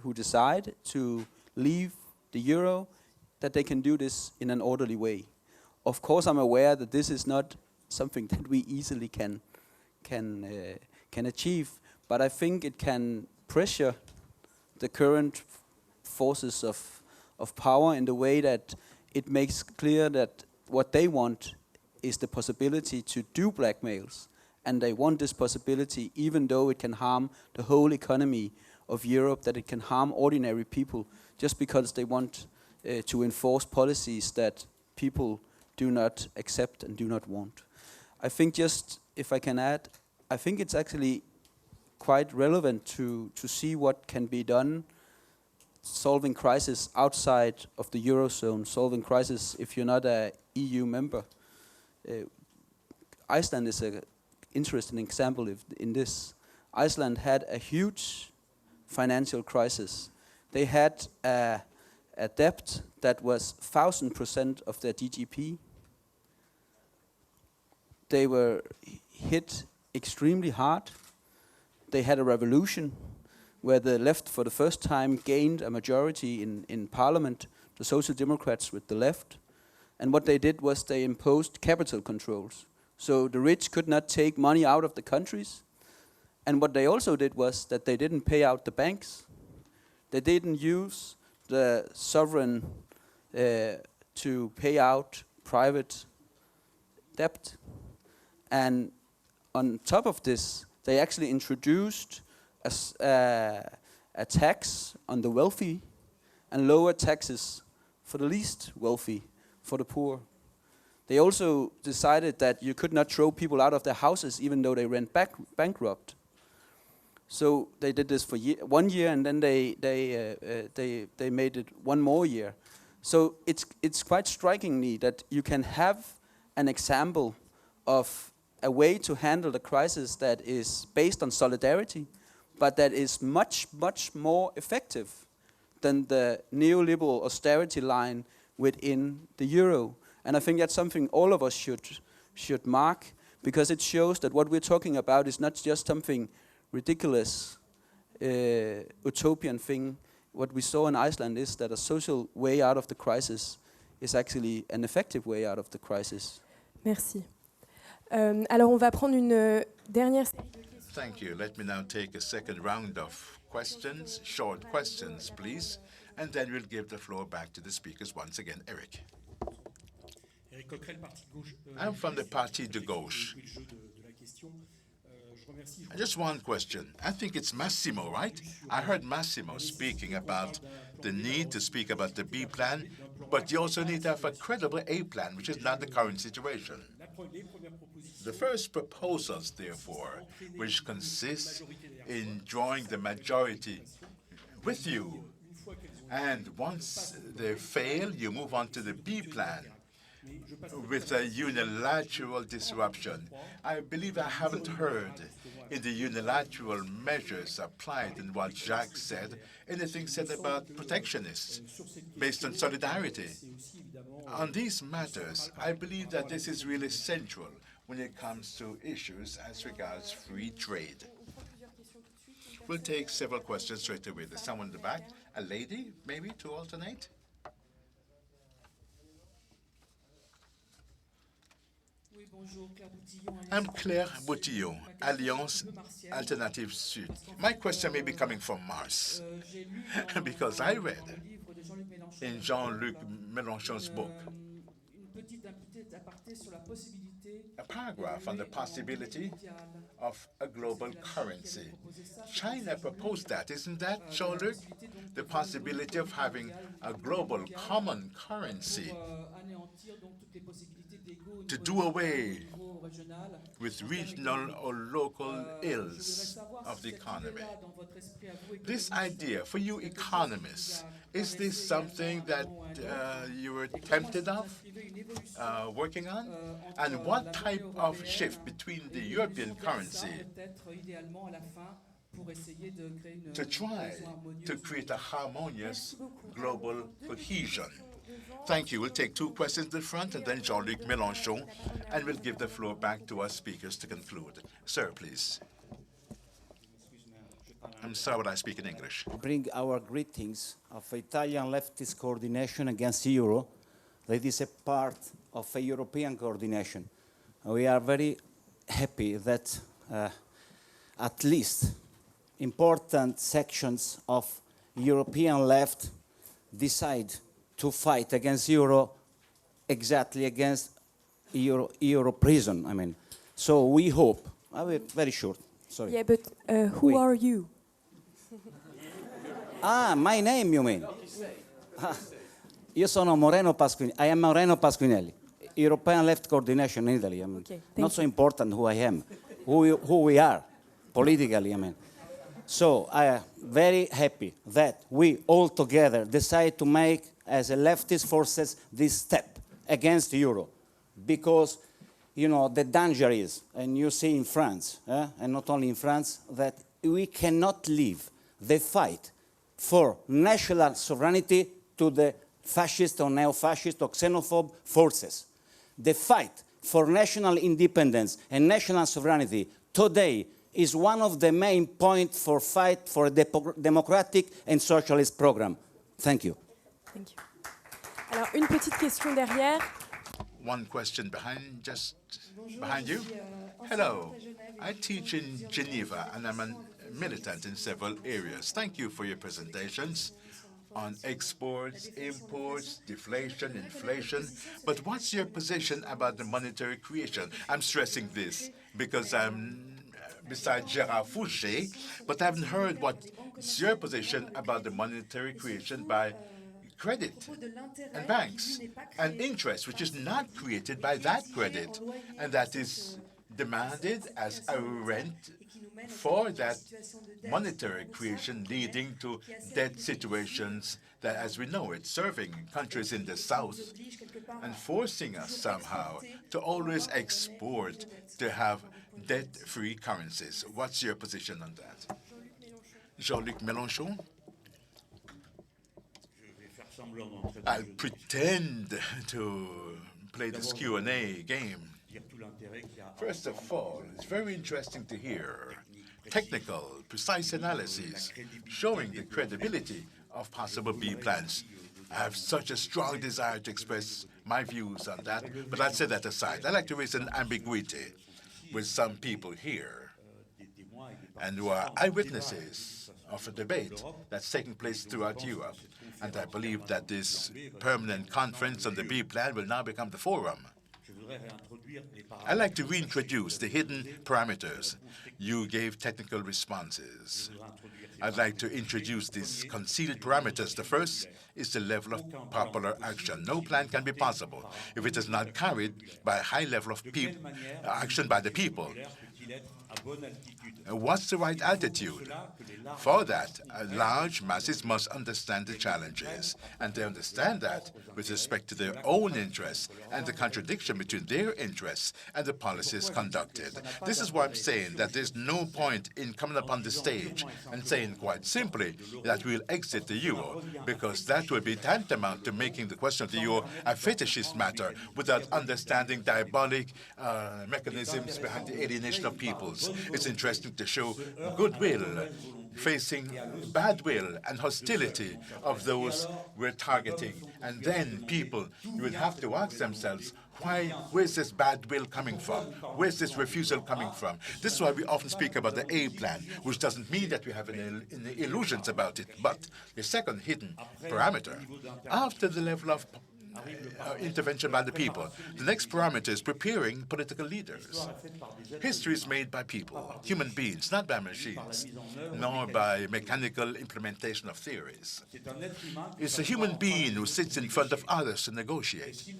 who decide to leave the euro, that they can do this in an orderly way. Of course, I'm aware that this is not something that we easily can achieve, but I think it can pressure the current forces of power in the way that it makes clear that what they want is the possibility to do blackmails, and they want this possibility even though it can harm the whole economy of Europe, that it can harm ordinary people, just because they want to enforce policies that people do not accept and do not want. I think, just if I can add, I think it's actually quite relevant to see what can be done solving crisis outside of the Eurozone, solving crisis if you're not an EU member. Iceland is an interesting example in this. Iceland had a huge financial crisis. They had a debt that was 1,000% of their GDP. They were hit extremely hard. They had a revolution where the left for the first time gained a majority in parliament, the Social Democrats with the left. And what they did was they imposed capital controls. So the rich could not take money out of the countries. And what they also did was that they didn't pay out the banks. They didn't use the sovereign to pay out private debt. And on top of this, they actually introduced a tax on the wealthy and lower taxes for the least wealthy, for the poor. They also decided that you could not throw people out of their houses even though they went bankrupt. So they did this for 1 year, and then they made it 1 more year. So it's quite strikingly that you can have an example of a way to handle the crisis that is based on solidarity, but that is much, much more effective than the neoliberal austerity line within the euro. And I think that's something all of us should mark, because it shows that what we're talking about is not just something ridiculous, utopian thing. What we saw in Iceland is that a social way out of the crisis is actually an effective way out of the crisis. Merci. Alors, on va prendre une dernière série de questions. Thank you. Let me now take a second round of questions, short questions, please, and then we'll give the floor back to the speakers once again. Eric. I'm from the Parti de Gauche. Just one question. I think it's Massimo, right? I heard Massimo speaking about the need to speak about the B plan, but you also need to have a credible A plan, which is not the current situation. The first proposals, therefore, which consist in drawing the majority with you, and once they fail, you move on to the B plan with a unilateral disruption. I believe I haven't heard in the unilateral measures applied in what Jacques said, anything said about protectionists based on solidarity. On these matters, I believe that this is really central when it comes to issues as regards free trade. We'll take several questions straight away. There's someone in the back, a lady, maybe, to alternate? I'm Claire Boutillon, Alliance Alternative Sud. My question may be coming from Mars, because I read in Jean-Luc Mélenchon's book a paragraph on the possibility of a global currency. China proposed that, isn't that, Jean-Luc? The possibility of having a global common currency to do away with regional or local ills of the economy. This idea, for you economists, is this something that you were tempted of working on? And what type of shift between the European currency to try to create a harmonious global cohesion? Thank you. We'll take two questions in the front, and then Jean-Luc Mélenchon, and we'll give the floor back to our speakers to conclude. Sir, please. I'm sorry, but I speak in English. Bring our greetings of Italian leftist coordination against Euro. That is a part of a European coordination. We are very happy that at least important sections of European left decide to fight against Euro, exactly against Euro prison, I mean. So we hope, very short, sorry. Yeah, but who are you? Ah, my name, you mean? Io sono Moreno Pasquinelli. I am Moreno Pasquinelli, European Left Coordination in Italy. I mean, Okay, not so important who I am, who we are, politically, I mean. So I am very happy that we all together decide to make, as a leftist forces, this step against Euro. Because, you know, the danger is, and you see in France, and not only in France, that we cannot leave the fight for national sovereignty to the fascist or neo-fascist or xenophobe forces. The fight for national independence and national sovereignty today is one of the main points for fight for a democratic and socialist program. Thank you. Thank you. Alors, une petite question derrière. One question behind, just behind you. Hello. I teach in Geneva, and I'm a militant in several areas. Thank you for your presentations on exports, imports, deflation, inflation. But what's your position about the monetary creation? I'm stressing this because I'm beside Gérard Fouché, but I haven't heard what's your position about the monetary creation by credit and banks and interest, which is not created by that credit, and that is demanded as a rent for that monetary creation, leading to debt situations that, as we know it, serving countries in the south and forcing us somehow to always export to have debt-free currencies. What's your position on that? Jean-Luc Mélenchon? I'll pretend to play this Q&A game. First of all, it's very interesting to hear technical, precise analyses showing the credibility of possible B plans. I have such a strong desire to express my views on that, but I'll set that aside. I'd like to raise an ambiguity with some people here and who are eyewitnesses of a debate that's taking place throughout Europe. And I believe that this permanent conference on the B plan will now become the forum. I'd like to reintroduce the hidden parameters. You gave technical responses. I'd like to introduce these concealed parameters. The first is the level of popular action. No plan can be possible if it is not carried by a high level of action by the people. What's the right altitude? For that, large masses must understand the challenges, and they understand that with respect to their own interests and the contradiction between their interests and the policies conducted. This is why I'm saying that there's no point in coming up on the stage and saying quite simply that we'll exit the euro, because that would be tantamount to making the question of the euro a fetishist matter without understanding diabolic mechanisms behind the alienation of peoples. It's interesting to show goodwill facing bad will and hostility of those we're targeting. And then people will have to ask themselves, where's this bad will coming from? Where's this refusal coming from? This is why we often speak about the A plan, which doesn't mean that we have any illusions about it. But the second hidden parameter, after the level of intervention by the people, the next parameter is preparing political leaders. History is made by people, human beings, not by machines, nor by mechanical implementation of theories. It's a human being who sits in front of others to negotiate.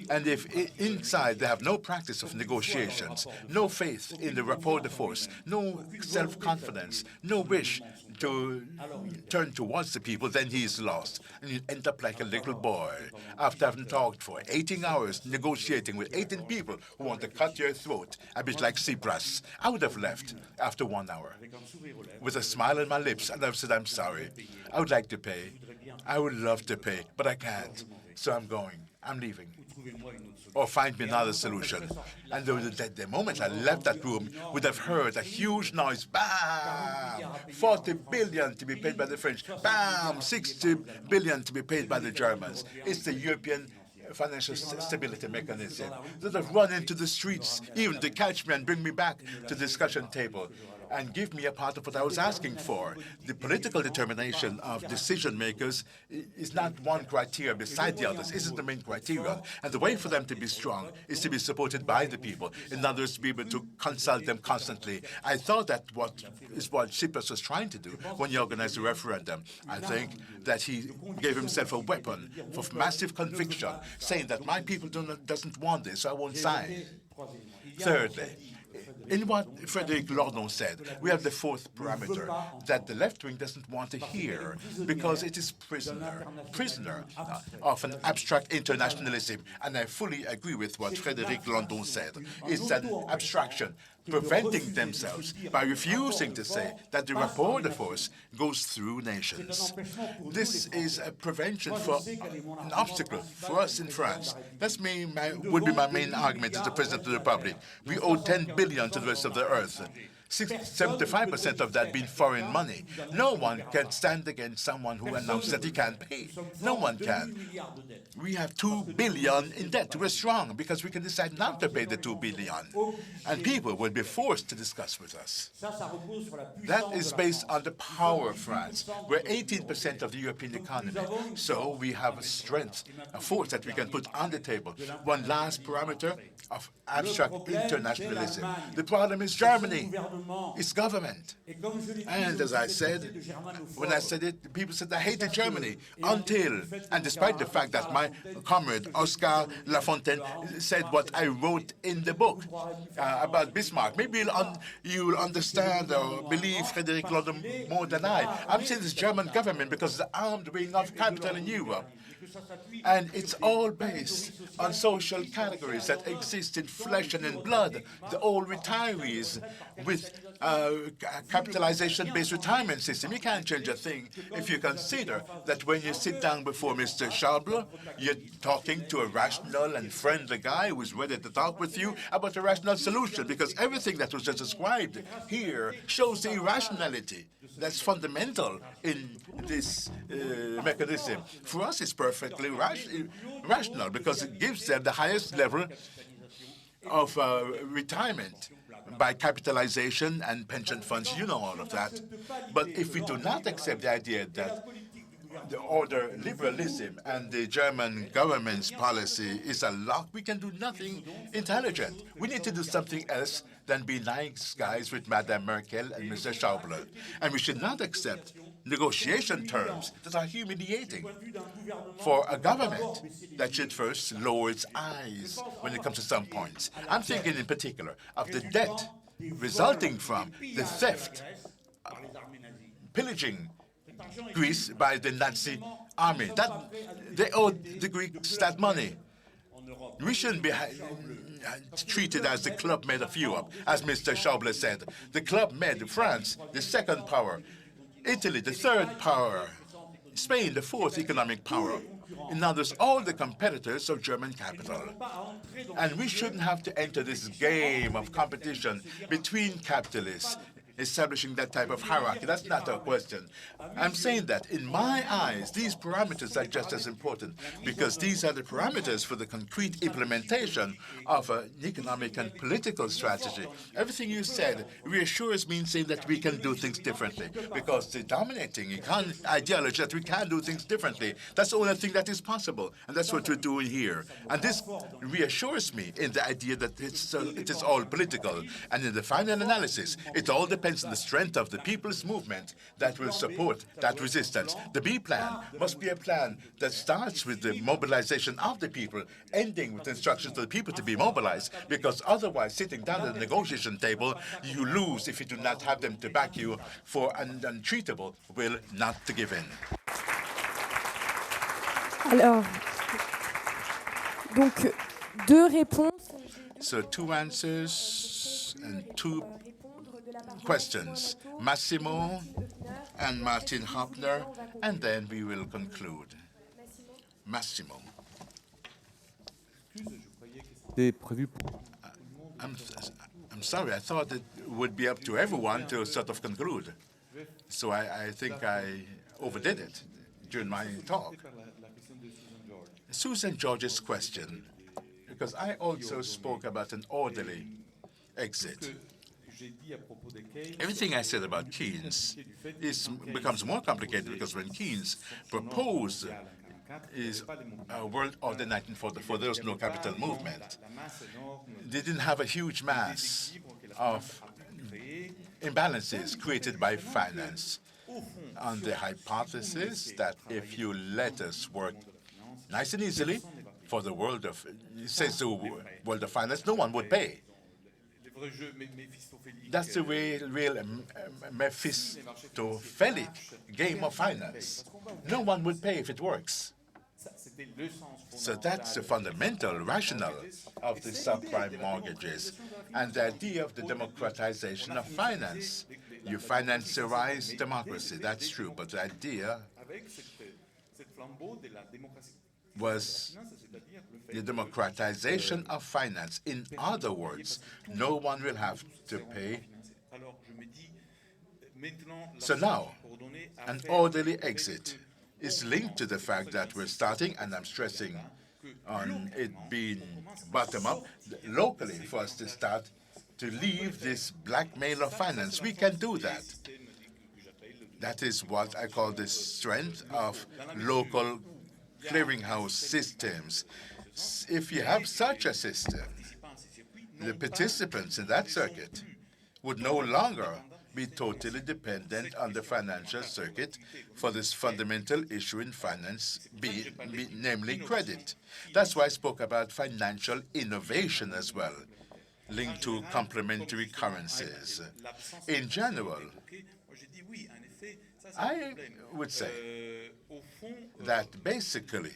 And if inside they have no practice of negotiations, no faith in the rapport de force, no self-confidence, no wish to turn towards the people, then he is lost. And you end up like a little boy after having talked for 18 hours negotiating with 18 people who want to cut your throat, a bit like Tsipras. I would have left after 1 hour with a smile on my lips, and I've said, I'm sorry. I would like to pay. I would love to pay, but I can't. So I'm going. I'm leaving. Or find me another solution. And the moment I left that room, would have heard a huge noise. Bam! 40 billion to be paid by the French. Bam! 60 billion to be paid by the Germans. It's the European financial stability mechanism that have run into the streets, even to catch me and bring me back to the discussion table and give me a part of what I was asking for. The political determination of decision makers is not one criteria beside the others. This is the main criterion. And the way for them to be strong is to be supported by the people, in other words, to be able to consult them constantly. I thought that what Tsipras was trying to do when he organized the referendum. I think that he gave himself a weapon of massive conviction, saying that my people doesn't want this, so I won't sign. Thirdly, in what Frédéric Lordon said, we have the fourth parameter that the left wing doesn't want to hear because it is prisoner of an abstract internationalism. And I fully agree with what Frédéric Lordon said. It's an abstraction preventing themselves by refusing to say that the rapport de force goes through nations. This is a prevention for an obstacle for us in France. That's would be my main argument as the President of the Republic. We owe 10 billion to the rest of the earth. 75% of that being foreign money. No one can stand against someone who announced that he can't pay. No one can. We have 2 billion in debt. We're strong because we can decide not to pay the 2 billion. And people will be forced to discuss with us. That is based on the power of France. We're 18% of the European economy. So we have a strength, a force that we can put on the table. One last parameter of abstract internationalism. The problem is Germany. It's government. And as I said, when I said it, people said I hated Germany until, and despite the fact that my comrade Oscar Lafontaine said what I wrote in the book about Bismarck. Maybe you'll understand or believe Frédéric Lordon more than I. I'm saying this German government because it's the armed wing of capital in Europe. And it's all based on social categories that exist in flesh and in blood. The old retirees with capitalization-based retirement system. You can't change a thing if you consider that when you sit down before Mr. Schauble, you're talking to a rational and friendly guy who's ready to talk with you about a rational solution, because everything that was just described here shows the irrationality that's fundamental in this mechanism. For us, it's perfectly rational because it gives them the highest level of retirement by capitalization and pension funds. You know all of that. But if we do not accept the idea that the order liberalism and the German government's policy is a lock, we can do nothing intelligent. We need to do something else than be nice guys with Madame Merkel and Mr. Schauble. And we should not accept negotiation terms that are humiliating for a government that should first lower its eyes when it comes to some points. I'm thinking in particular of the debt resulting from the theft, pillaging Greece by the Nazi army. That they owed the Greeks that money. We shouldn't be treated as the Club Med of Europe, as Mr. Schauble said. The Club Med, France, the second power, Italy, the third power, Spain, the fourth economic power. In other words, all the competitors of German capital. And we shouldn't have to enter this game of competition between capitalists, establishing that type of hierarchy. That's not a question. I'm saying that in my eyes, these parameters are just as important because these are the parameters for the concrete implementation of an economic and political strategy. Everything you said reassures me in saying that we can do things differently because the dominating ideology that we can do things differently, that's the only thing that is possible. And that's what we're doing here. And this reassures me in the idea that it is all political. And in the final analysis, it all depends on the strength of the people's movement that will support that resistance. The B plan must be a plan that starts with the mobilization of the people, ending with instructions to the people to be mobilized, because otherwise, sitting down at the negotiation table, you lose if you do not have them to back you for an untreatable will not to give in. Alors, donc, deux réponses. So 2 answers and 2 questions. Massimo and Martin Höpner, and then we will conclude. Massimo. I'm sorry, I thought it would be up to everyone to sort of conclude. So I think I overdid it during my talk. Susan George's question, because I also spoke about an orderly exit. Everything I said about Keynes becomes more complicated because when Keynes proposed a world order in 1944, there was no capital movement. They didn't have a huge mass of imbalances created by finance on the hypothesis that if you let us work nice and easily for the world of, says the world of finance, no one would pay. That's the real Mephistophelic game of finance. No one would pay if it works. So that's the fundamental rationale of the subprime mortgages and the idea of the democratization of finance. You financiarize democracy, that's true, but the idea was the democratization of finance. In other words, no one will have to pay. So now, an orderly exit is linked to the fact that we're starting, and I'm stressing on it being bottom-up, locally for us to start to leave this blackmail of finance. We can do that. That is what I call the strength of local clearinghouse systems. If you have such a system, the participants in that circuit would no longer be totally dependent on the financial circuit for this fundamental issue in finance, namely credit. That's why I spoke about financial innovation as well, linked to complementary currencies. In general, I would say that basically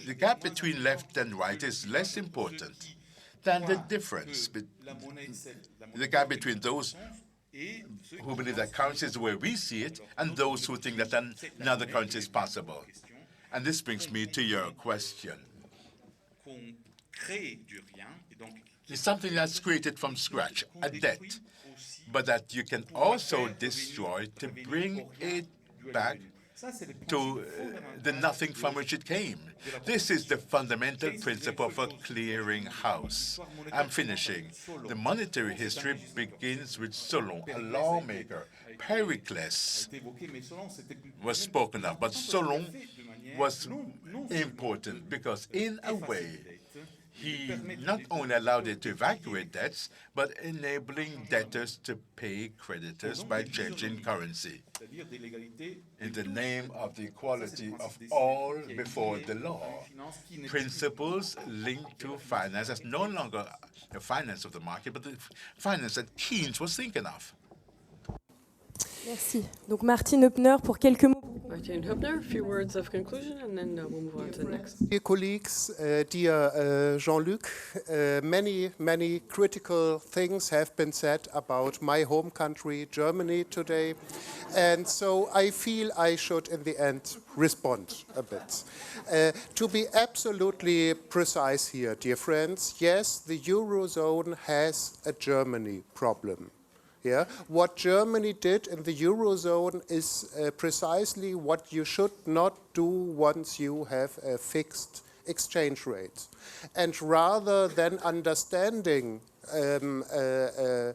The gap between left and right is less important than the difference, the gap between those who believe that currency is the way we see it and those who think that another currency is possible. And this brings me to your question. It's something that's created from scratch, a debt, but that you can also destroy to bring it back to the nothing from which it came. This is the fundamental principle of a clearing house. I'm finishing. The monetary history begins with Solon, a lawmaker. Pericles was spoken of, but Solon was important because in a way, he not only allowed it to evacuate debts, but enabling debtors to pay creditors by changing currency in the name of the equality of all before the law. Principles linked to finance as no longer the finance of the market, but the finance that Keynes was thinking of. Merci. Donc Martin Höpner pour quelques mots. Martin Höpner, a few words of conclusion, and then we'll move on to the next. Dear colleagues, dear Jean-Luc, many critical things have been said about my home country, Germany, today. And so I feel I should, in the end, respond a bit. To be absolutely precise here, dear friends, yes, the Eurozone has a Germany problem. Yeah. What Germany did in the Eurozone is precisely what you should not do once you have a fixed exchange rate. And rather than understanding the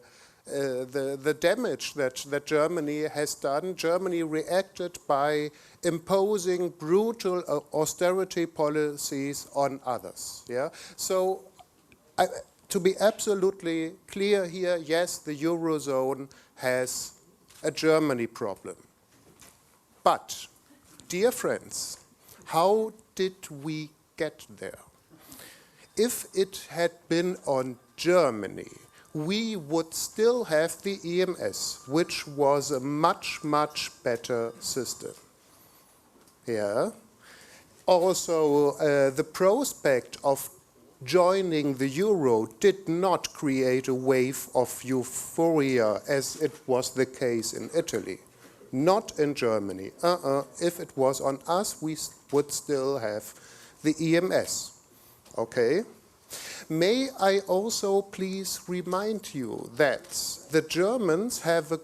damage that Germany has done, Germany reacted by imposing brutal austerity policies on others. Yeah? So to be absolutely clear here, yes, the Eurozone has a Germany problem. But, dear friends, how did we get there? If it had been on Germany, we would still have the EMS, which was a much, much better system. Yeah. Also, the prospect of joining the euro did not create a wave of euphoria as it was the case in Italy. Not in Germany. If it was on us, we would still have the EMS. Okay? May I also please remind you that the Germans have a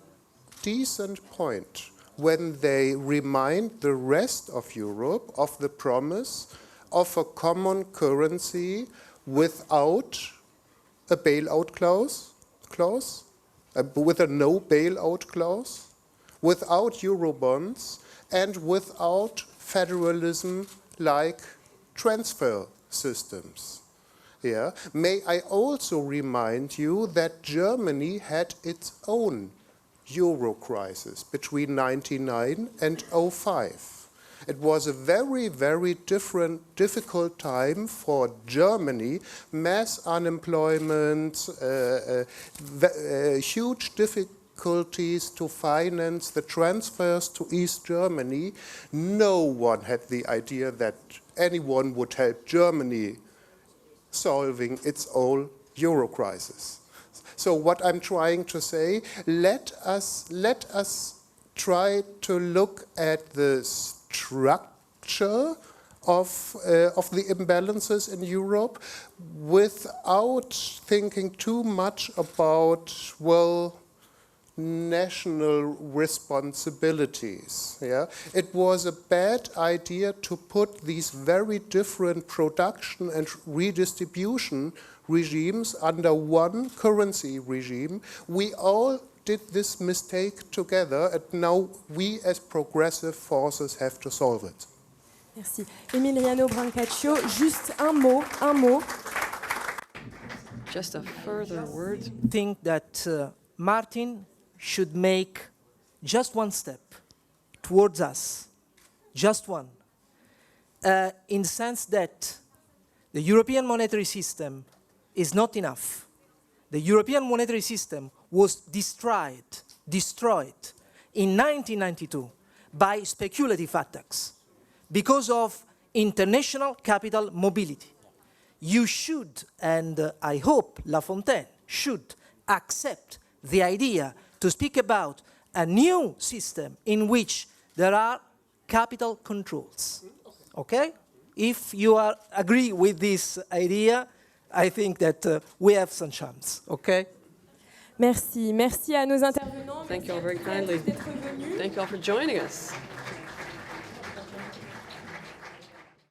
decent point when they remind the rest of Europe of the promise of a common currency without a bailout clause, with a no bailout clause, without Eurobonds, and without federalism like transfer systems. Yeah. May I also remind you that Germany had its own euro crisis between 1999 and 2005. It was a very, very difficult time for Germany, mass unemployment, huge difficulties to finance the transfers to East Germany. No one had the idea that anyone would help Germany solving its own euro crisis. So what I'm trying to say, let us try to look at the structure of the imbalances in Europe without thinking too much about, well, national responsibilities. Yeah? It was a bad idea to put these very different production and redistribution regimes under one currency regime. We all did this mistake together, and now we as progressive forces have to solve it. Merci. Emiliano Brancaccio, juste un mot. Just a further word. I think that Martin should make just one step towards us, just one, in the sense that the European monetary system is not enough. The European monetary system was destroyed in 1992 by speculative attacks. because of international capital mobility. You should, and I hope La Fontaine should, accept the idea to speak about a new system in which there are capital controls. Okay? If you agree with this idea, I think that we have some chance. Okay? Merci. Merci à nos intervenants. Thank you all very kindly. D'être venus. Thank you all for joining us.